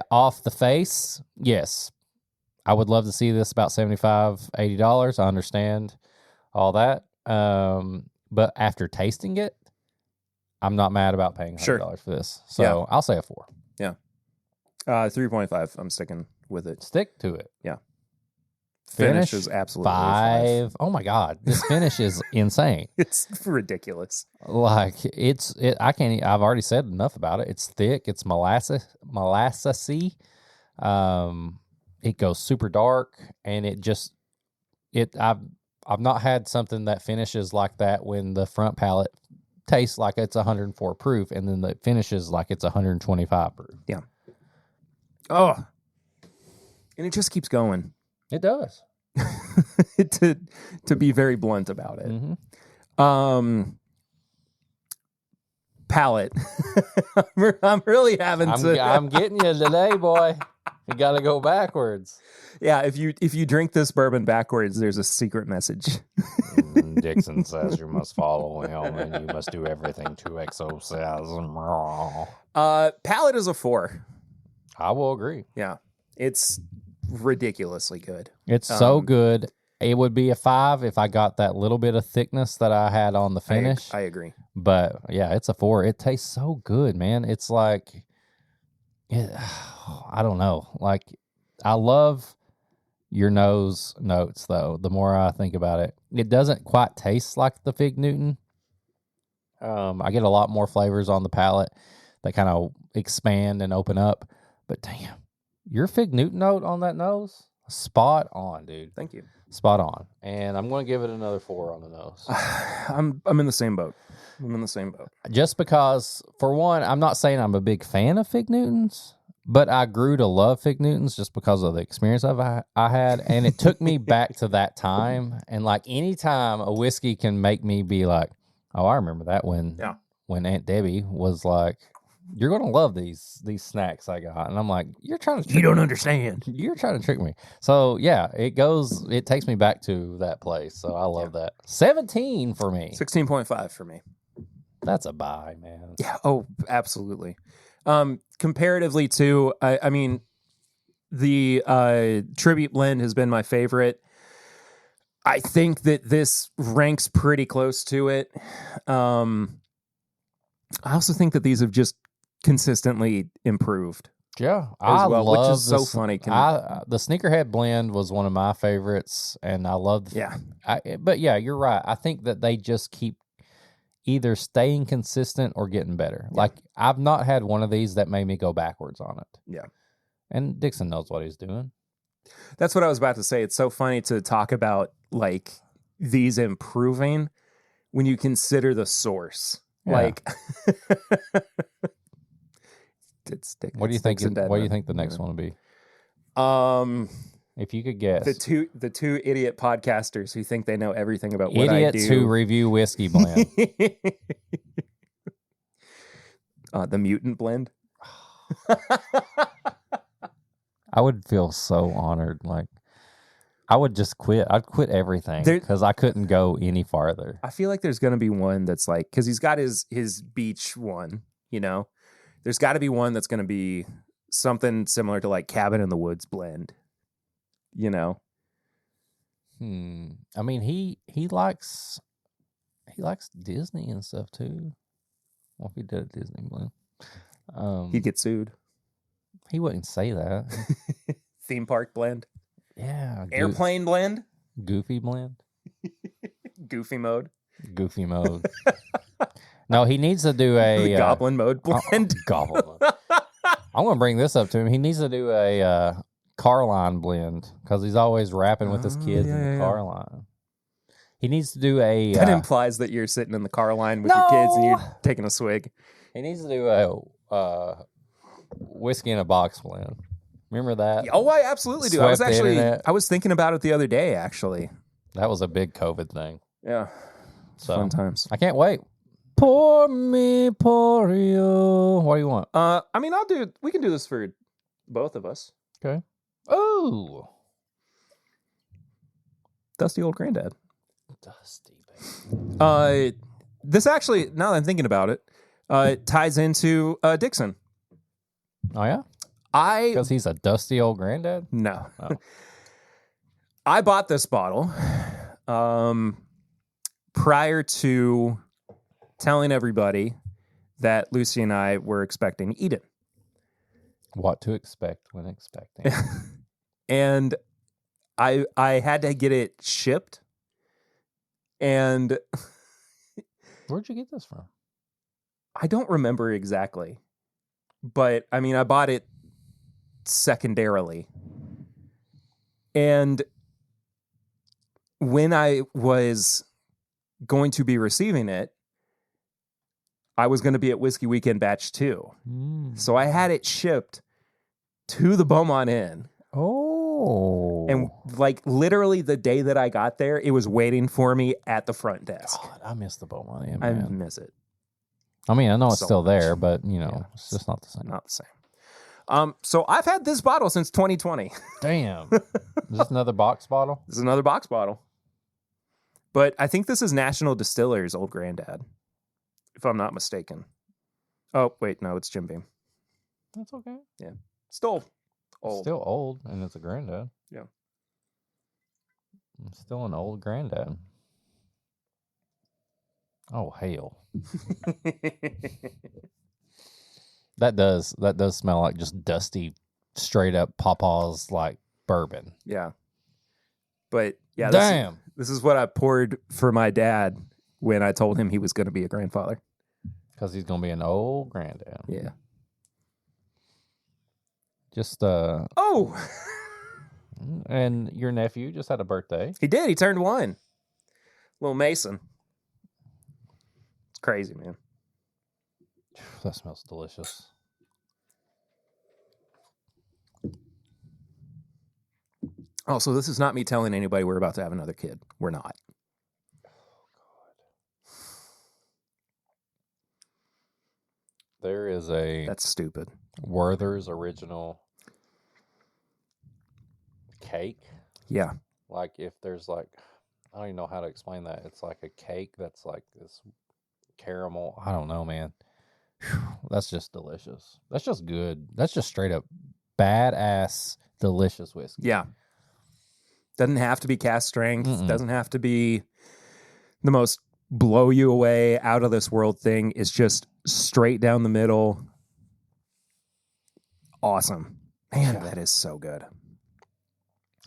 Off the face, yes. I would love to see this about $75, $80. I understand all that. But after tasting it, I'm not mad about paying $100 for this. So I'll say a 4. Yeah. 3.5. I'm sticking with it. Stick to it. Yeah. Finish is absolutely 5. Oh my God. This finish is insane. It's ridiculous. Like I've already said enough about it. It's thick. It's molassesy. It goes super dark, and I've not had something that finishes like that when the front palate tastes like it's 104 proof, and then it finishes like it's 125 proof. Yeah. Oh, and it just keeps going. It does. to be very blunt about it. Mm-hmm. Palate. I'm really having to. I'm getting you today, boy. You got to go backwards. Yeah, if you drink this bourbon backwards, there's a secret message. Dixon says you must follow him and you must do everything 2XO says. Palate is a 4. I will agree. Yeah, it's ridiculously good. It's so good. It would be a 5 if I got that little bit of thickness that I had on the finish. I agree. But yeah, it's a 4. It tastes so good, man. It's like I don't know. Like, I love your nose notes, though. The more I think about it, it doesn't quite taste like the Fig Newton. I get a lot more flavors on the palate that kind of expand and open up. But damn, your Fig Newton note on that nose, spot on, dude. Thank you. Spot on. And I'm going to give it another 4 on the nose. I'm in the same boat. Just because, for one, I'm not saying I'm a big fan of Fig Newtons, but I grew to love Fig Newtons just because of the experience I had. And it took me back to that time. And like any time a whiskey can make me be like, oh, I remember that when Aunt Debbie was like, you're going to love these snacks I got. And I'm like, you don't understand. You're trying to trick me. So yeah, it takes me back to that place. So I love that. 17 for me. 16.5 for me. That's a buy, man. Yeah. Oh, absolutely. Comparatively to, I mean, the Tribute blend has been my favorite. I think that this ranks pretty close to it. I also think that these have just consistently improved. Yeah, which is so funny. The Sneakerhead blend was one of my favorites, and I love. But yeah, you're right. I think that they just keep either staying consistent or getting better. Yeah. Like, I've not had one of these that made me go backwards on it. Yeah, and Dixon knows what he's doing. That's what I was about to say. It's so funny to talk about like these improving when you consider the source. Yeah. Like, what do you think? What do you think the next one will be? If you could guess, the two idiot podcasters who think they know everything about what I do. Idiots who review whiskey blend. The Mutant blend. I would feel so honored. Like, I would just quit. I'd quit everything because I couldn't go any farther. I feel like there's going to be one that's like, because he's got his beach one, you know, there's got to be one that's going to be something similar to like Cabin in the Woods blend, you know? I mean, he likes Disney and stuff too. What if he did a Disney blend? He'd get sued. He wouldn't say that. Theme park blend. Yeah. Airplane blend. Goofy blend. Goofy mode. No, he needs to do a goblin mode blend. Goblin mode. I'm going to bring this up to him. He needs to do a car line blend because he's always rapping with his kids in the car line. He needs to do a... That implies that you're sitting in the car line with your kids and you're taking a swig. He needs to do a whiskey in a box blend. Remember that? Oh, I absolutely do. I was thinking about it the other day, actually. That was a big COVID thing. Yeah. So, fun times. I can't wait. Pour me, pour you. What do you want? I mean, we can do this for both of us. Okay. Oh. Dusty old granddad. Dusty, baby. This actually, now that I'm thinking about it, ties into Dixon. Oh, yeah? Because he's a dusty old granddad? No. Oh. I bought this bottle prior to telling everybody that Lucy and I were expecting Eden. What to expect when expecting. And I had to get it shipped. And where'd you get this from? I don't remember exactly. But, I mean, I bought it secondarily. And when I was going to be receiving it, I was going to be at Whiskey Weekend Batch 2. So I had it shipped to the Beaumont Inn. Oh. And like literally the day that I got there, it was waiting for me at the front desk. God, I miss the Beaumont Inn, man. I miss it. I mean, I know it's still there, but, you know, it's just not the same. Not the same. So I've had this bottle since 2020. Damn. Is this another box bottle? This is another box bottle. But I think this is National Distiller's Old Granddad, if I'm not mistaken. Oh, wait, no, it's Jim Beam. That's okay. Yeah. Still old. Still old, and it's a granddad. Yeah. It's still an old granddad. Oh, hell. That does smell like just dusty, straight up Pawpaw's like bourbon. Yeah. But yeah, damn. This is what I poured for my dad when I told him he was going to be a grandfather. Because he's going to be an old granddad. Yeah. Just, Oh! And your nephew just had a birthday. He did. He turned 1. Little Mason. It's crazy, man. That smells delicious. Oh, so this is not me telling anybody we're about to have another kid. We're not. Oh, God. There is That's stupid. Werther's original cake. Yeah. Like if there's like, I don't even know how to explain that. It's like a cake that's like this caramel. I don't know, man. Whew, that's just delicious. That's just good. That's just straight up badass, delicious whiskey. Yeah. Doesn't have to be cast strength. Mm-mm. Doesn't have to be the most blow you away, out of this world thing. It's just straight down the middle. Awesome. Man, Yeah. that is so good.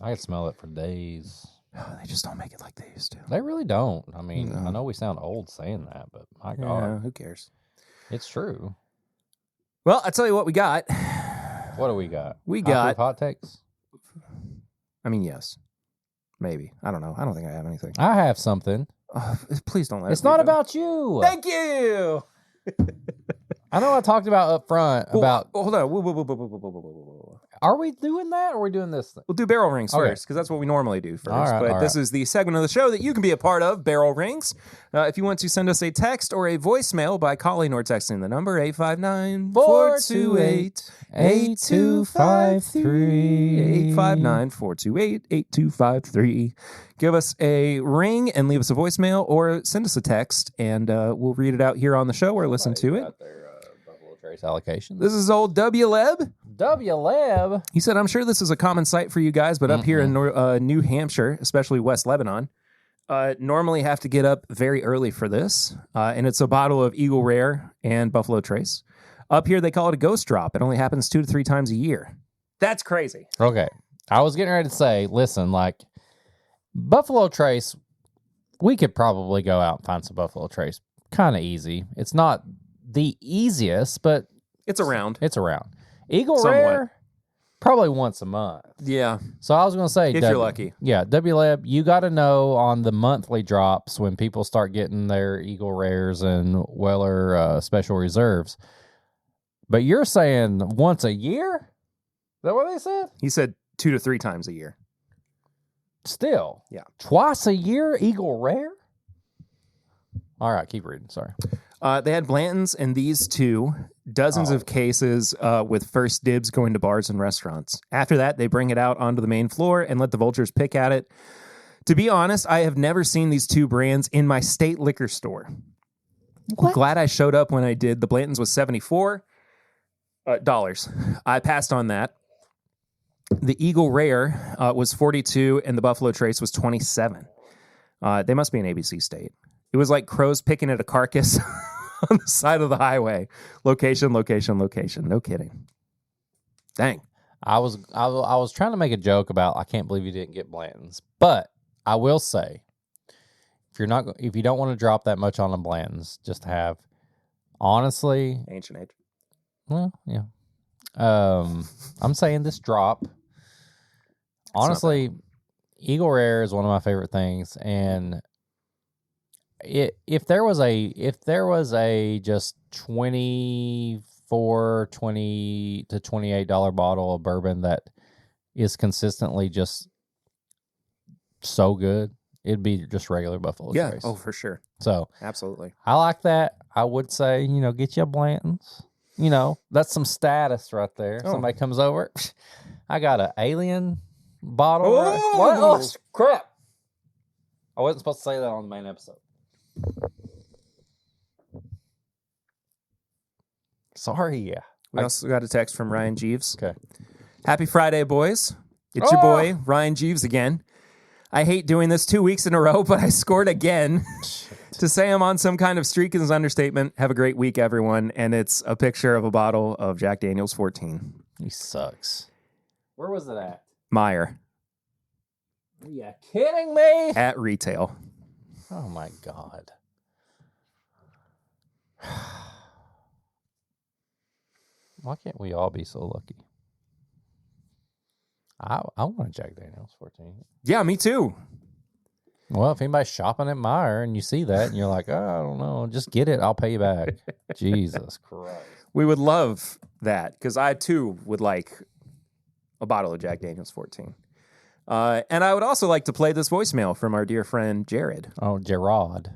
I could smell it for days. They just don't make it like they used to. They really don't. I mean, No. I know we sound old saying that, but my Yeah, God, who cares? it's true. Well, I tell you what we got. What do we got? We Hot got, Proof hot takes. I mean, yes. Maybe. I don't know. I don't think I have anything. I have something. Please don't let It's me not go. about you. Thank you. I know I talked about up front about. Hold on. Whoa. Are we doing that or are we doing this thing? We'll do barrel rings Okay. first because that's what we normally do first. All right, but all this is the segment of the show that you can be a part of, barrel rings. If you want to send us a text or a voicemail by calling or texting the number 859-428-8253. 859-428-8253. Give us a ring and leave us a voicemail or send us a text and we'll read it out here on the show or listen to it. Their Buffalo Trace allocations. This is old W. Leb. W-Leb. He said, I'm sure this is a common sight for you guys, but up here in New Hampshire, especially West Lebanon, normally have to get up very early for this. And it's a bottle of Eagle Rare and Buffalo Trace. Up here, they call it a ghost drop. It only happens 2 to 3 times a year. That's crazy. Okay. I was getting ready to say, listen, like, Buffalo Trace, we could probably go out and find some Buffalo Trace. Kind of easy. It's not the easiest, but It's around. it's around. Eagle Somewhat. Rare, probably once a month. Yeah, So I was going to say, if you're lucky. Yeah, W-Lab, you got to know on the monthly drops when people start getting their Eagle Rares and Weller Special Reserves. But you're saying once a year? Is that what they said? He said 2 to 3 times a year. Still. Yeah. Twice a year, Eagle Rare? All right, keep reading. Sorry. They had Blanton's and these two, dozens of cases with first dibs going to bars and restaurants. After that, they bring it out onto the main floor and let the vultures pick at it. To be honest, I have never seen these two brands in my state liquor store. What? I'm glad I showed up when I did. The Blanton's was $74. I passed on that. The Eagle Rare was $42 and the Buffalo Trace was $27. They must be an ABC state. It was like crows picking at a carcass on the side of the highway. Location. No kidding. Dang. I was trying to make a joke about I can't believe you didn't get Blanton's, but I will say if you don't want to drop that much on the Blanton's, just have honestly Ancient age. well yeah. I'm saying this drop. Honestly, Eagle Rare is one of my favorite things, and if there was a just $20 to $28 bottle of bourbon that is consistently just so good, it'd be just regular Buffalo Trace. Oh, for sure. So Absolutely. I like that. I would say, get you a Blanton's. That's some status right there. Oh. Somebody comes over. I got an alien bottle. Oh! What? Oh, crap. I wasn't supposed to say that on the main episode. Sorry, yeah. We also got a text from Ryan Jeeves. Okay. Happy Friday, boys. It's your boy, Ryan Jeeves again. I hate doing this 2 weeks in a row, but I scored again. To say I'm on some kind of streak is an understatement. Have a great week, everyone. And it's a picture of a bottle of Jack Daniel's 14. He sucks. Where was it at? Meyer. Are you kidding me? At retail. Oh, my God. Why can't we all be so lucky? I want a Jack Daniel's 14. Yeah, me too. Well, if anybody's shopping at Meijer and you see that and you're like, oh, I don't know, just get it. I'll pay you back. Jesus Christ. We would love that because I, too, would like a bottle of Jack Daniel's 14. And I would also like to play this voicemail from our dear friend, Jared. Oh, Gerard.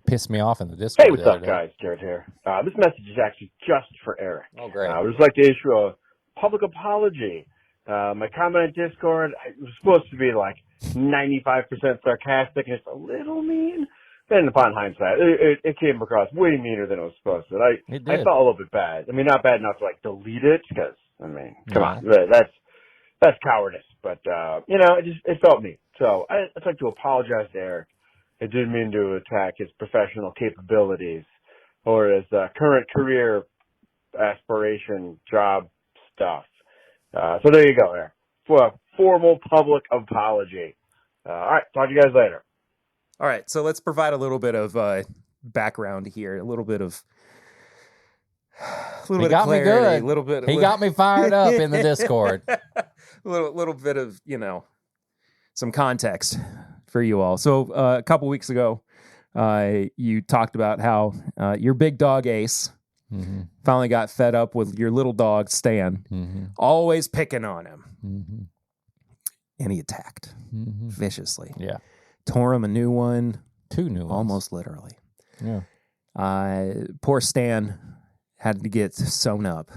Pissed me off in the Discord. Hey, what's up, guys? Jared here. This message is actually just for Eric. Oh, great. I would just like to issue a public apology. My comment on Discord was supposed to be like 95% sarcastic and just a little mean. Then upon hindsight, it came across way meaner than it was supposed to. I felt a little bit bad. I mean, not bad enough to like delete it because, I mean, come on, that's cowardice. But, it felt mean. So I'd like to apologize to Eric. I didn't mean to attack his professional capabilities or his current career aspiration job stuff. So there you go there. For a formal public apology. All right. Talk to you guys later. All right. So let's provide a little bit of background here. A little bit of clarity. Me good. A little bit. He got me fired up in the Discord. a little bit of, some context for you all. So a couple weeks ago, you talked about how your big dog Ace finally got fed up with your little dog Stan, always picking on him. And he attacked viciously. Yeah. Tore him a new one. 2 new ones. Almost literally. Yeah. Poor Stan had to get sewn up.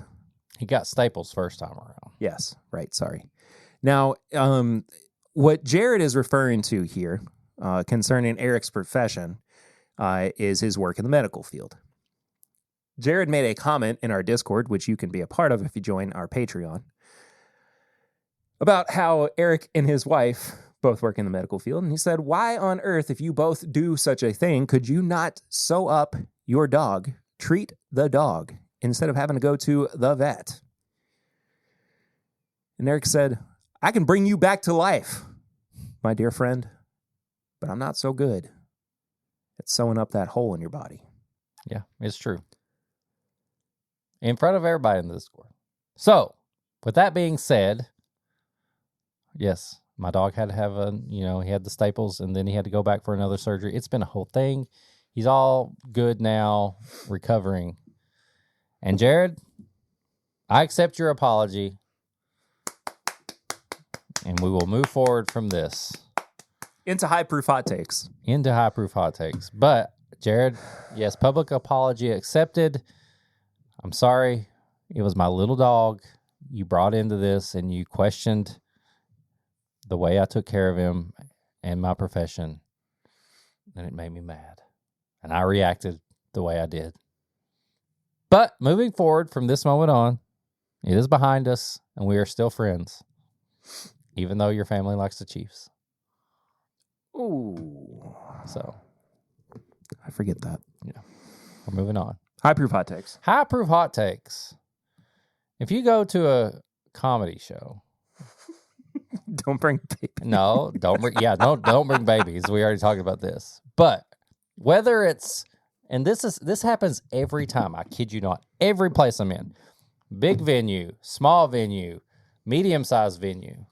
He got staples first time around. Yes. Right. Sorry. Now, what Jared is referring to here concerning Eric's profession is his work in the medical field. Jared made a comment in our Discord, which you can be a part of if you join our Patreon, about how Eric and his wife both work in the medical field. And he said, why on earth, if you both do such a thing, could you not sew up your dog, treat the dog, instead of having to go to the vet? And Eric said, I can bring you back to life, my dear friend, but I'm not so good at sewing up that hole in your body. Yeah, it's true. In front of everybody in the Discord. So, with that being said, yes, my dog had to have he had the staples and then he had to go back for another surgery. It's been a whole thing. He's all good now, recovering. And Jared, I accept your apology. And we will move forward from this. Into high-proof hot takes. But, Jared, yes, public apology accepted. I'm sorry. It was my little dog you brought into this, and you questioned the way I took care of him and my profession, and it made me mad. And I reacted the way I did. But moving forward from this moment on, it is behind us, and we are still friends. Even though your family likes the Chiefs. Ooh. So. I forget that. Yeah. We're moving on. High-proof hot takes. High-proof hot takes. If you go to a comedy show. Don't bring babies. No, don't bring babies. We already talked about this. But whether it's, and this happens every time. I kid you not. Every place I'm in. Big venue, small venue, medium-sized venue.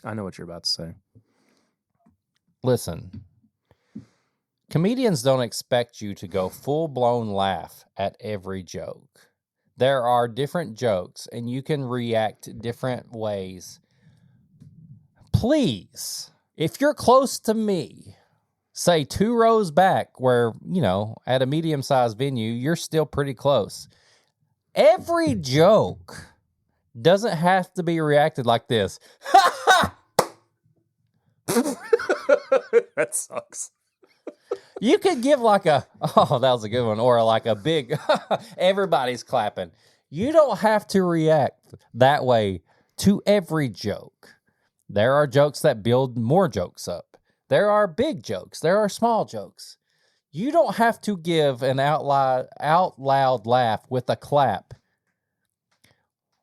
I know what you're about to say. Listen, comedians don't expect you to go full-blown laugh at every joke. There are different jokes, and you can react different ways. Please, if you're close to me, say 2 rows back where, at a medium-sized venue, you're still pretty close. Every joke doesn't have to be reacted like this. That sucks. You could give like a, oh, that was a good one, or like a big, everybody's clapping. You don't have to react that way to every joke. There are jokes that build more jokes up. There are big jokes. There are small jokes. You don't have to give an out loud laugh with a clap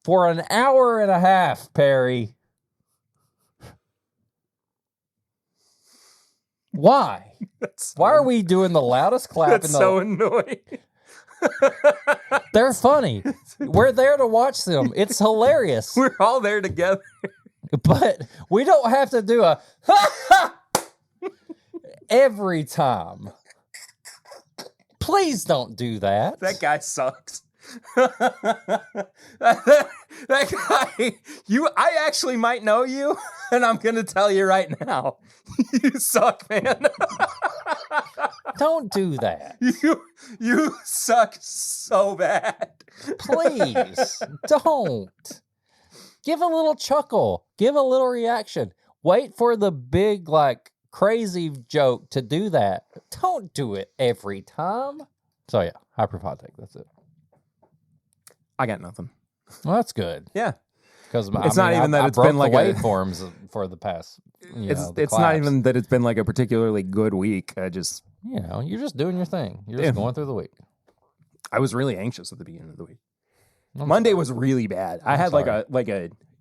for an hour and a half, Perry. Why? Why are we doing the loudest clap? That's so annoying. They're funny. We're there to watch them. It's hilarious. We're all there together. But we don't have to do a every time. Please don't do that. That guy sucks. that guy, I actually might know you, and I'm going to tell you right now. You suck, man. Don't do that. You suck so bad. Please, don't. Give a little chuckle. Give a little reaction. Wait for the big, crazy joke to do that. Don't do it every time. So, yeah, hyperphotic. That's it. I got nothing. Well, that's good. Yeah. Because it's not even that it's been like waveforms for the past. It's not even that it's been like a particularly good week. I just, you're just doing your thing. You're just going through the week. I was really anxious at the beginning of the week. Monday was really bad. I had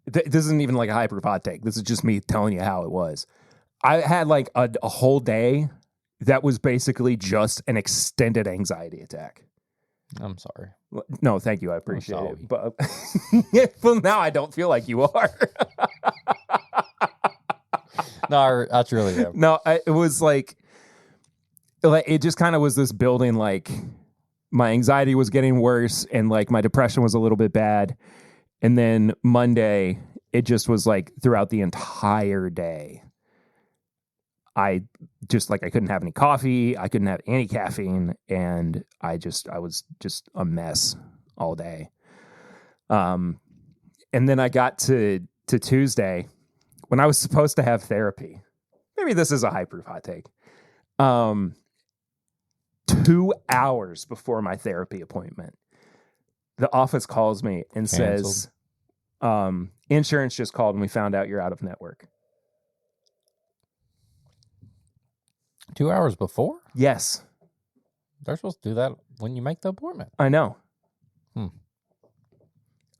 this isn't even like a hyperpod take. This is just me telling you how it was. I had like a whole day that was basically just an extended anxiety attack. I'm sorry. No, thank you. I appreciate it. But well, now I don't feel like you are. No, I truly am. No, it was like it just kind of was this building. Like my anxiety was getting worse, and like my depression was a little bit bad. And then Monday, it just was like throughout the entire day. I couldn't have any coffee. I couldn't have any caffeine. And I was just a mess all day. And then I got to Tuesday when I was supposed to have therapy. Maybe this is a hot take. 2 hours before my therapy appointment, the office calls me and says, insurance just called and we found out you're out of network. 2 hours before? Yes. They're supposed to do that when you make the appointment. I know.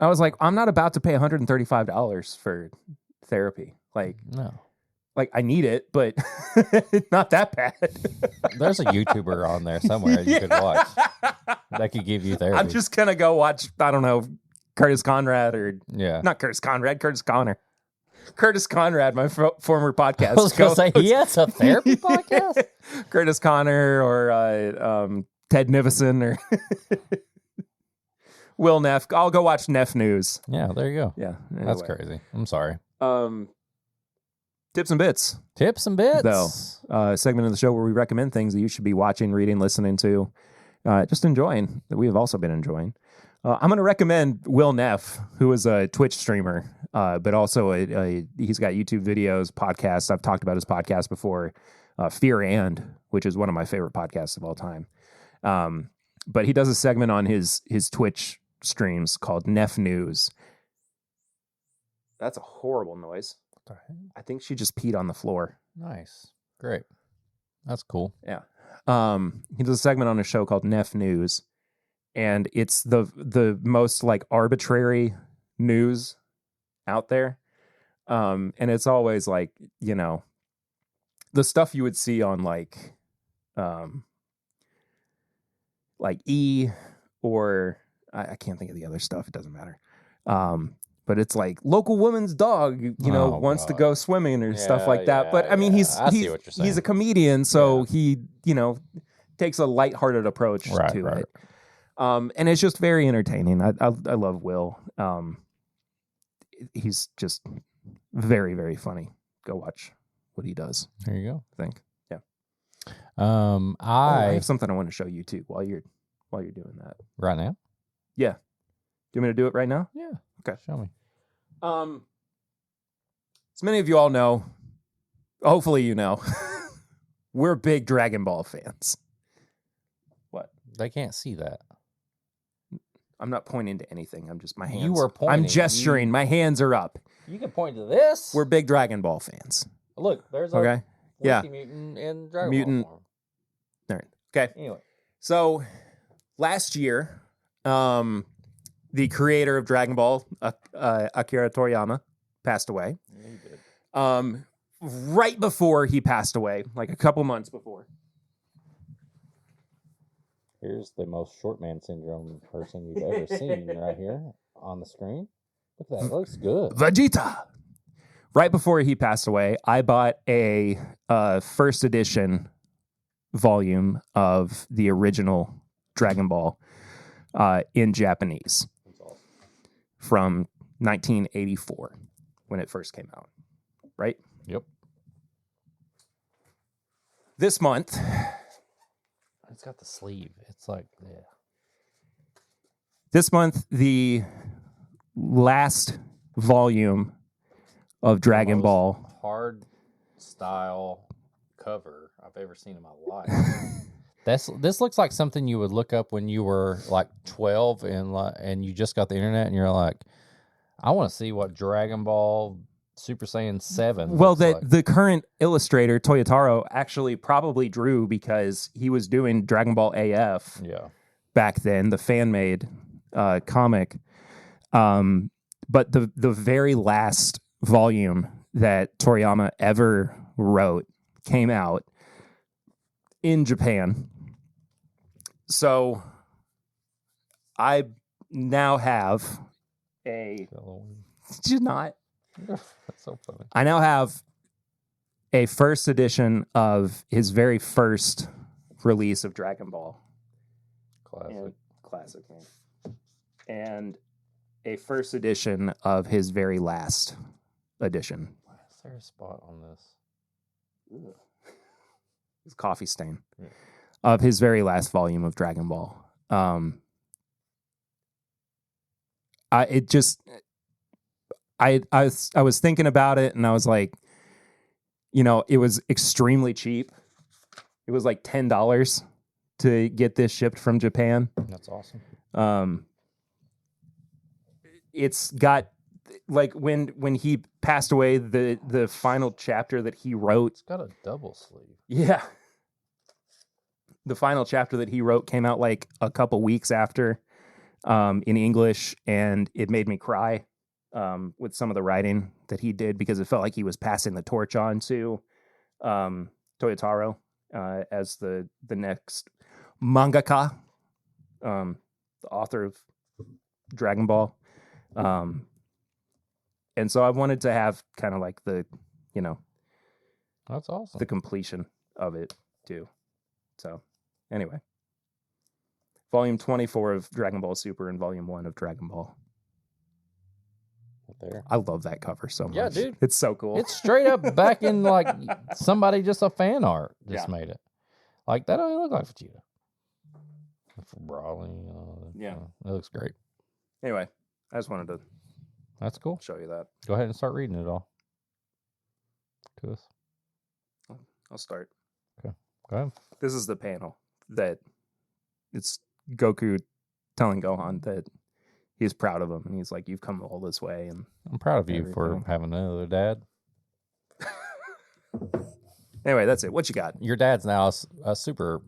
I was like, I'm not about to pay $135 for therapy. No. I need it, but not that bad. There's a YouTuber on there somewhere you could watch that could give you therapy. I'm just going to go watch, I don't know, Curtis Conrad not Curtis Conrad, Curtis Connor. Curtis Conrad, my former podcast. I was going to say, he has a therapy podcast? Curtis Connor or Ted Nivison or Will Neff. I'll go watch Neff News. Yeah, there you go. Yeah. Anyway. That's crazy. I'm sorry. Tips and bits. Tips and bits. Though, segment of the show where we recommend things that you should be watching, reading, listening to, just enjoying, that we have also been enjoying. I'm going to recommend Will Neff, who is a Twitch streamer, but also he's got YouTube videos, podcasts. I've talked about his podcast before, Fear and, which is one of my favorite podcasts of all time. But he does a segment on his Twitch streams called Neff News. That's a horrible noise. I think she just peed on the floor. Nice. Great. That's cool. Yeah. He does a segment on a show called Neff News. And it's the most arbitrary news out there. And it's always the stuff you would see on E or I can't think of the other stuff. It doesn't matter. But it's local woman's dog, wants to go swimming or stuff like that. But I mean, he's a comedian, so he, takes a lighthearted approach to it. And it's just very entertaining. I love Will. He's just very, very funny. Go watch what he does. There you go. I think. Yeah. I have something I want to show you too while you're doing that. Right now? Yeah. Do you want me to do it right now? Yeah. Okay. Show me. As many of you all know, hopefully you know, we're big Dragon Ball fans. What? They can't see that. I'm not pointing to anything. I'm just my hands. You were pointing. I'm gesturing. My hands are up. You can point to this. We're big Dragon Ball fans. Look, there's okay. Yeah. Wiki Mutant and Dragon Mutant. Ball Nerd. Okay. form. Anyway. So last year, the creator of Dragon Ball, Akira Toriyama, passed away. He did. Right before he passed away, like a couple months before. Here's the most short man syndrome person you've ever seen right here on the screen. Look at that. It looks good. Vegeta. Right before he passed away, I bought a first edition volume of the original Dragon Ball in Japanese from 1984 when it first came out. Right? Yep. This month, It's got the sleeve. It's like, yeah. This month, the last volume of Dragon Most Ball. hard style cover I've ever seen in my life. This looks like something you would look up when you were like 12 and you just got the internet and you're like, I want to see what Dragon Ball Super Saiyan 7 Well, looks like. the current illustrator, Toyotaro, actually probably drew because he was doing Dragon Ball AF Yeah. back then, the fan-made comic. But the very last volume that Toriyama ever wrote came out in Japan. So I now have a... Did you not? That's so funny. I now have a first edition of his very first release of Dragon Ball. Classic. Man. And a first edition of his very last edition. Why is there a spot on this? His coffee stain. Yeah. Of his very last volume of Dragon Ball. I was thinking about it and I was like, it was extremely cheap. It was like $10 to get this shipped from Japan. That's awesome. It's got like when he passed away, the final chapter that he wrote. It's got a double sleeve. Yeah. The final chapter that he wrote came out like a couple weeks after in English, and it made me cry with some of the writing that he did because it felt like he was passing the torch on to Toyotaro as the next mangaka, the author of Dragon Ball. And so I wanted to have kind of like the, That's awesome. the completion of it too. So anyway, volume 24 of Dragon Ball Super and volume 1 of Dragon Ball. There. I love that cover so much. Yeah, dude. It's so cool. It's straight up back in like somebody just a fan art just made it. Like that don't even look like Vegeta. Brawling. Yeah. It looks great. Anyway, I just wanted to That's cool. show you that. Go ahead and start reading it all to us. I'll start. Go ahead. This is the panel that it's Goku telling Gohan that he's proud of him, and he's like, "You've come all this way." And I'm proud of you for Everything. having another dad. anyway, that's it. What you got? Your dad's now a super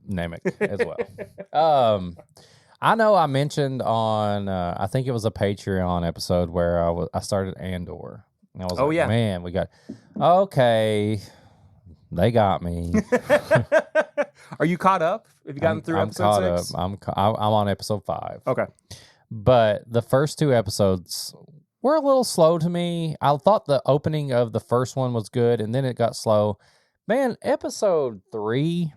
Namek as well. I know I mentioned on, I think it was a Patreon episode where I started Andor. And I was like, yeah. man, okay, they got me. Are you caught up? Have you gotten through I'm episode caught 6? up. I'm on episode 5. Okay. But the first 2 episodes were a little slow to me. I thought the opening of the first one was good, and then it got slow. Man, episode 3,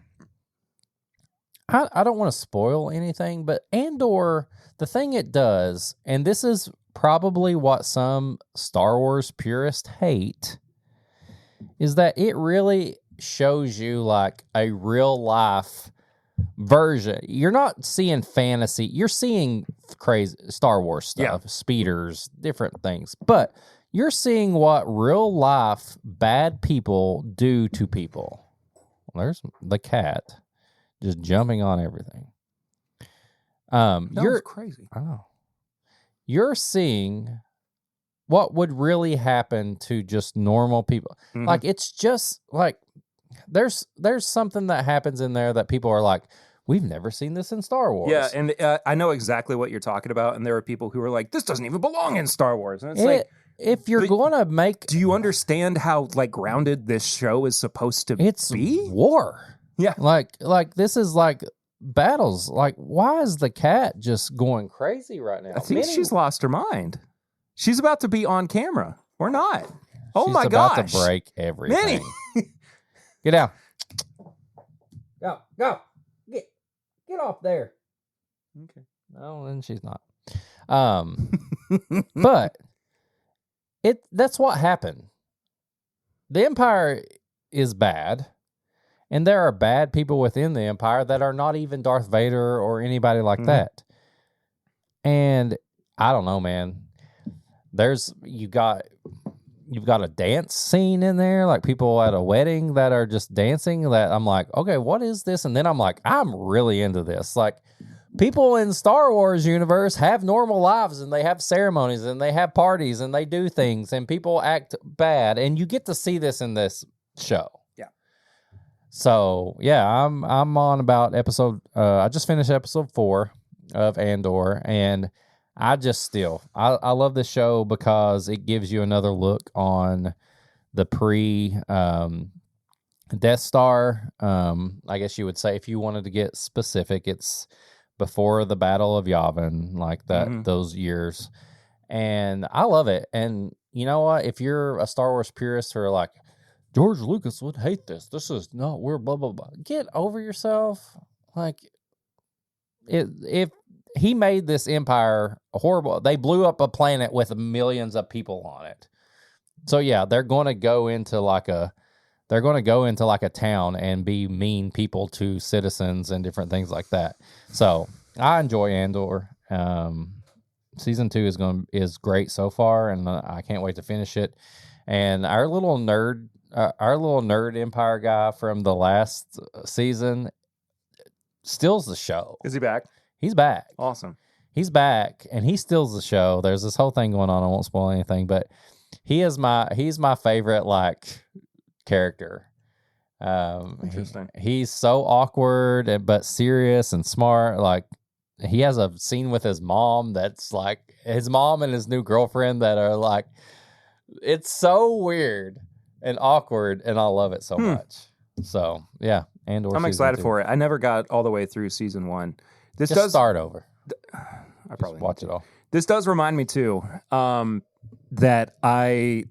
I don't want to spoil anything, but Andor, the thing it does, and this is probably what some Star Wars purists hate, is that it really shows you like a real life version. You're not seeing fantasy. You're seeing crazy Star Wars stuff, speeders, different things. But you're seeing what real life bad people do to people. There's the cat just jumping on everything. You're crazy. I know. You're seeing what would really happen to just normal people. Mhm. Like, it's just like there's something that happens in there that people are like, we've never seen this in Star Wars. Yeah, and I know exactly what you're talking about, and there are people who are like, this doesn't even belong in Star Wars. And it's like, if you're going to make... Do you understand how, like, grounded this show is supposed to it's be? War. Yeah. Like this is like battles. Like, why is the cat just going crazy right now? I think she's lost her mind. She's about to be on camera. Or not. Oh, my gosh. She's about to break everything. Minnie. Get down. Go. Get off there. Okay. No, and she's not. But that's what happened. The Empire is bad, and there are bad people within the Empire that are not even Darth Vader or anybody like that. And I don't know, man. You've got a dance scene in there, like people at a wedding that are just dancing, that I'm like, okay, what is this? And then I'm like, I'm really into this. Like, people in Star Wars universe have normal lives, and they have ceremonies, and they have parties, and they do things, and people act bad, and you get to see this in this show. Yeah. So yeah, I'm on about episode. I just finished episode 4 of Andor, and I love this show because it gives you another look on the Death Star. I guess you would say, if you wanted to get specific, it's before the Battle of Yavin, like that, those years. And I love it. And you know what? If you're a Star Wars purist who are like, George Lucas would hate this. This is not, we're blah, blah, blah. Get over yourself. Like, if he made this empire horrible, they blew up a planet with millions of people on it. So yeah, they're going to go into like a town and be mean people to citizens and different things like that. So I enjoy Andor. Season 2 is great so far, and I can't wait to finish it. And our little nerd Empire guy from the last season steals the show. Is he back? He's back. Awesome. He's back, and he steals the show. There's this whole thing going on. I won't spoil anything, but he's my favorite, like, character. Interesting. He's so awkward but serious and smart. Like, he has a scene with his mom that's like his mom and his new girlfriend that are like, it's so weird and awkward, and I love it so much. So yeah, Andor. I'm excited for it. I never got all the way through season 1. This Just does start over. I probably watch it all. This does remind me too that I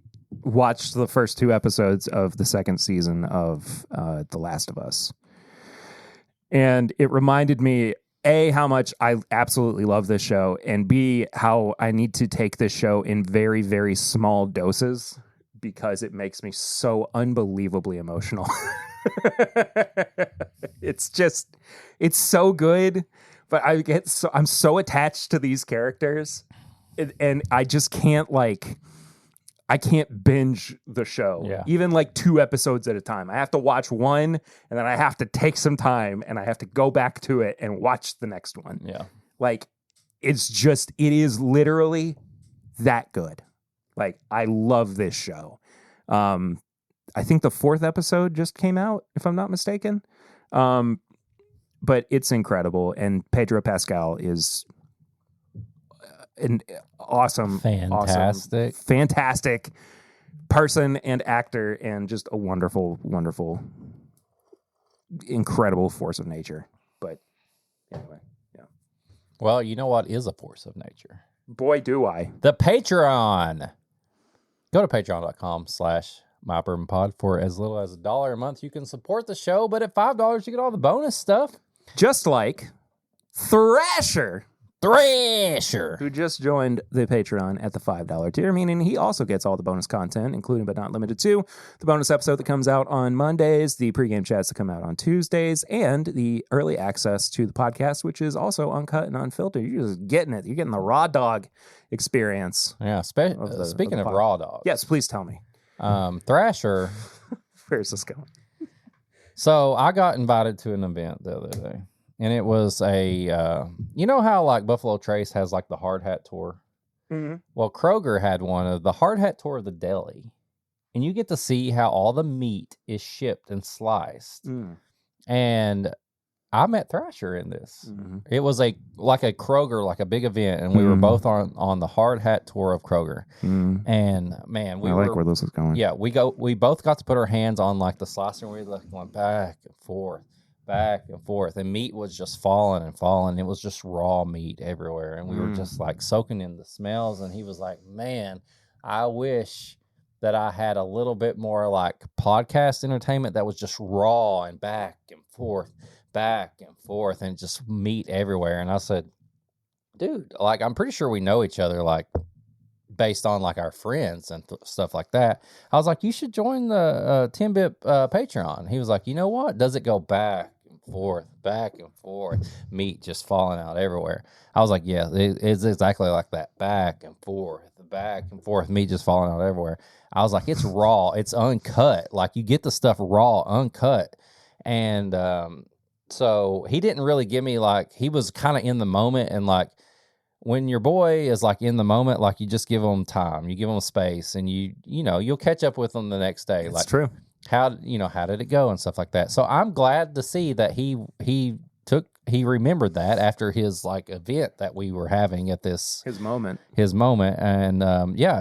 watched the first 2 episodes of the second season of The Last of Us, and it reminded me, A, how much I absolutely love this show, and B, how I need to take this show in very, very small doses because it makes me so unbelievably emotional. It's so good, but I'm so attached to these characters, and I just can't I can't binge the show, even like 2 episodes at a time. I have to watch one, and then I have to take some time, and I have to go back to it and watch the next one. Yeah. Like, it is literally that good. Like, I love this show. I think the 4th episode just came out, if I'm not mistaken. But it's incredible, and Pedro Pascal is an fantastic person and actor, and just a wonderful, wonderful, incredible force of nature. But anyway, yeah. Well, you know what is a force of nature? Boy, do I. The Patreon. Go to patreon.com/MyBourbonPod. For as little as $1 a month, you can support the show, but at $5, you get all the bonus stuff. Just like Thrasher, who just joined the Patreon at the $5 tier, meaning he also gets all the bonus content, including but not limited to the bonus episode that comes out on Mondays, the pregame chats that come out on Tuesdays, and the early access to the podcast, which is also uncut and unfiltered. You're just getting it. You're getting the raw dog experience. Yeah. Speaking of raw dog. Yes, please tell me. Thrasher. Where's this going? So I got invited to an event the other day, and it was you know how like Buffalo Trace has like the hard hat tour? Mm-hmm. Well, Kroger had one of the hard hat tour of the deli. and you get to see how all the meat is shipped and sliced. And I met Thrasher in this. It was like a Kroger, like a big event, and we were both on the hard hat tour of Kroger. And man, I like where this is going. Yeah, we both got to put our hands on like the slicer, and we were going back and forth, and meat was just falling and falling. It was just raw meat everywhere, and we were just like soaking in the smells. And he was like, "Man, I wish that I had a little bit more like podcast entertainment that was just raw and back and forth, and just meat everywhere." And I said, dude, like, I'm pretty sure we know each other, like, based on like our friends and stuff like that. I was like, you should join the 10-bit Patreon. He was like, you know what? Does it go back and forth, meat just falling out everywhere? I was like, yeah, it's exactly like that. Back and forth, meat just falling out everywhere. I was like, it's raw. It's uncut. Like, you get the stuff raw, uncut. And so he didn't really give me, like, he was kind of in the moment. And like, when your boy is like in the moment, like, you just give him time, you give him space, and you'll catch up with him the next day. That's like, true. How did it go and stuff like that. So I'm glad to see that he remembered that after his like event that we were having at this his moment. And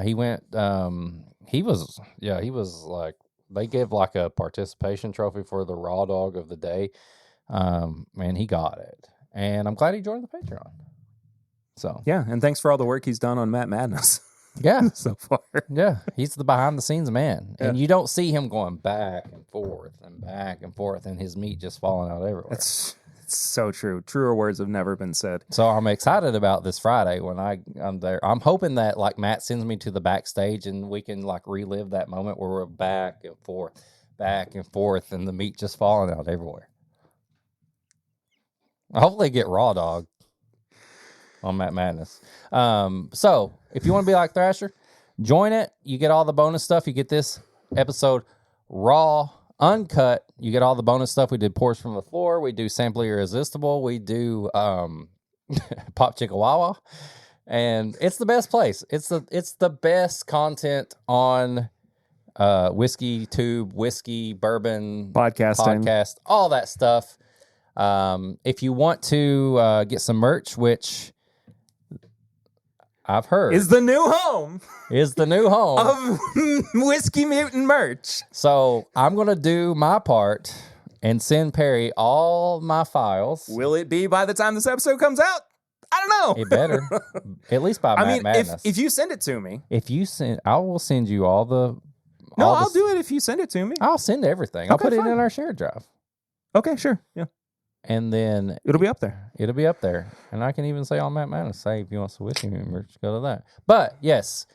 he went, he was like, they give like a participation trophy for the raw dog of the day. And he got it, and I'm glad he joined the Patreon. So yeah, and thanks for all the work he's done on Matt Madness. Yeah, so far. Yeah, he's the behind the scenes man, and you don't see him going back and forth, and his meat just falling out everywhere. It's so true. Truer words have never been said. So I'm excited about this Friday when I'm there. I'm hoping that like Matt sends me to the backstage and we can like relive that moment where we're back and forth, and the meat just falling out everywhere. Hopefully get raw dog on Matt Madness. So if you want to be like Thrasher, join it. You get all the bonus stuff. You get this episode raw, uncut. You get all the bonus stuff. We did Pours from the Floor. We do Sample Irresistible. We do Pop Chickawawa. And it's the best place. It's the best content on whiskey, bourbon, podcast, all that stuff. If you want to get some merch, which I've heard is the new home of Whiskey Mutant merch. So I'm going to do my part and send Perry all my files. Will it be by the time this episode comes out? I don't know. It better. At least by Matt Madness. If you send it to me. I will send you all the... I'll do it if you send it to me. I'll send everything. I'll put it in our shared drive. Okay, sure. Yeah. And then it'll be up there. And I can even say on Matt Madness, say if you want some whiskey merch, go to that. But yes,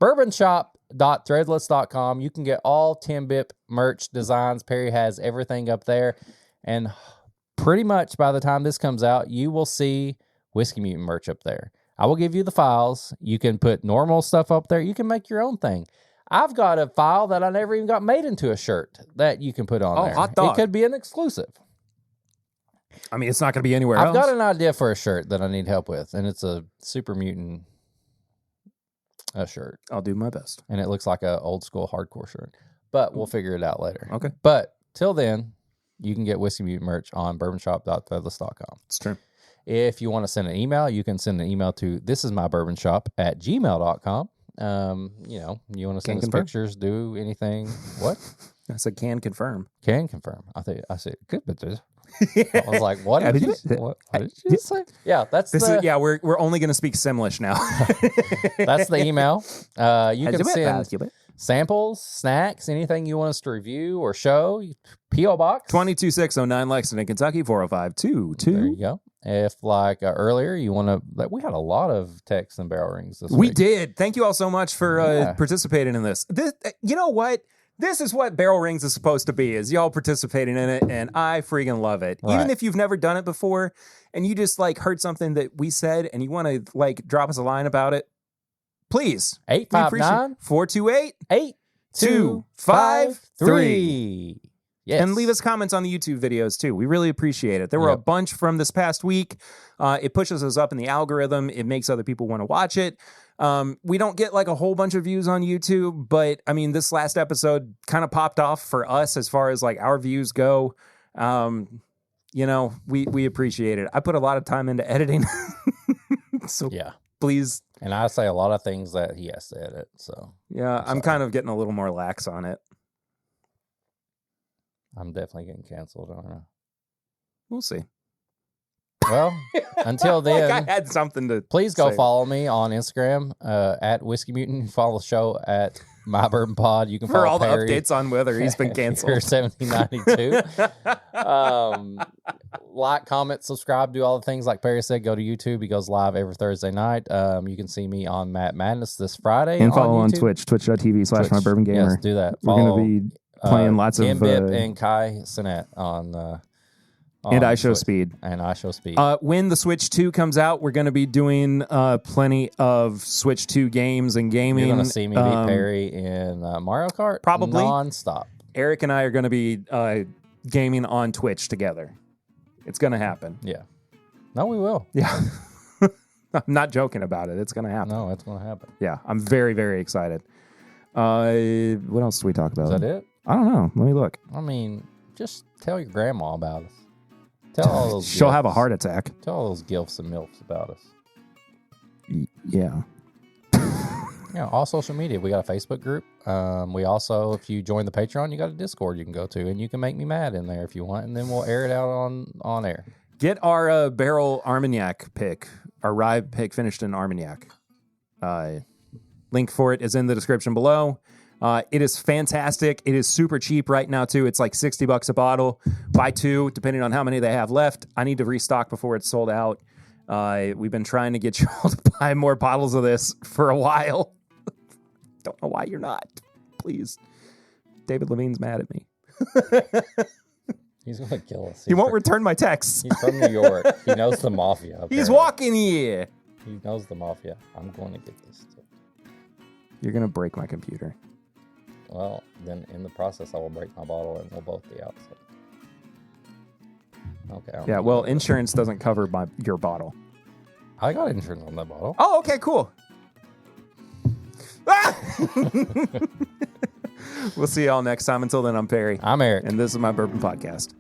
bourbonshop.threadless.com. You can get all 10-bip merch designs. Perry has everything up there. And pretty much by the time this comes out, you will see Whiskey Mutant merch up there. I will give you the files. You can put normal stuff up there. You can make your own thing. I've got a file that I never even got made into a shirt that you can put on there. Hot dog. It could be an exclusive. I mean, it's not going to be anywhere else. I've got an idea for a shirt that I need help with, and it's a Super Mutant shirt. I'll do my best. And it looks like an old school hardcore shirt, but we'll figure it out later. Okay. But till then, you can get Whiskey Mutant merch on bourbonshop.threadless.com. It's true. If you want to send an email, you can send an email to thisismybourbonshop@gmail.com. You want to send us pictures, do anything. What? I said can confirm. Can confirm. I said good pictures. I was like, what did you say? Yeah, we're only going to speak Simlish now. That's the email. You can send samples, snacks, anything you want us to review or show. P.O. Box 22609 Lexington, Kentucky 40522. There you go. If earlier you want to, we had a lot of texts and barrel rings this week. We did. Thank you all so much for participating in this. You know what? This is what Barrel Rings is supposed to be, is y'all participating in it, and I freaking love it. Right. Even if you've never done it before, and you just heard something that we said, and you want to drop us a line about it, please. 859-428-8253. Yes. And leave us comments on the YouTube videos, too. We really appreciate it. There were a bunch from this past week. It pushes us up in the algorithm. It makes other people want to watch it. We don't get like a whole bunch of views on YouTube, but I mean, this last episode kind of popped off for us as far as like our views go. You know, we appreciate it. I put a lot of time into editing. So Yeah. please. And I say a lot of things that he has to edit. So Yeah, I'm kind of getting a little more lax on it. I'm definitely getting canceled. I don't know. We'll see. Well, until then, Like I had something to please go say. follow me on Instagram at Whiskey Mutant. Follow the show at My Bourbon Pod. You can For follow all the Perry updates on whether he's been canceled. 1792. Like, comment, subscribe, do all the things like Perry said. Go to YouTube. He goes live every Thursday night. You can see me on Matt Madness this Friday. And follow on YouTube. Twitch, twitch.tv/MyBourbonGamer. Yes, do that. We're going to be playing lots of... Mbip and Kai Sinet on and I Show Twitch. Speed. And I Show Speed. When the Switch 2 comes out, we're going to be doing plenty of Switch 2 games and gaming. You're going to see me beat Perry in Mario Kart. Probably. Non-stop. Eric and I are going to be gaming on Twitch together. It's going to happen. Yeah. No, we will. Yeah. I'm not joking about it. It's going to happen. No, it's going to happen. Yeah. I'm very, very excited. What else do we talk about? Is that it? I don't know. Let me look. I mean, just tell your grandma about us. Tell all those. She'll gifts. have a heart attack. Tell all those gilfs and milfs about us. Yeah. Yeah, all social media. We got a Facebook group. We also, if you join the Patreon, you got a Discord you can go to, and you can make me mad in there if you want, and then we'll air it out on air. Get our barrel Armagnac pick, our rye pick finished in Armagnac. Link for it is in the description below. It is fantastic. It is super cheap right now, too. It's like $60 a bottle. Buy two, depending on how many they have left. I need to restock before it's sold out. We've been trying to get you all to buy more bottles of this for a while. Don't know why you're not. Please. David Levine's mad at me. He's going to kill us. He won't return my texts. He's from New York. He knows the mafia. He's apparently. walking here. He knows the mafia. I'm going to get this too. You're going to break my computer. Well, then in the process, I will break my bottle and we'll both be out. So. Okay. Yeah, well, insurance doesn't cover your bottle. I got insurance on that bottle. Oh, okay, cool. Ah! We'll see y'all next time. Until then, I'm Perry. I'm Eric. And this is my Bourbon Podcast.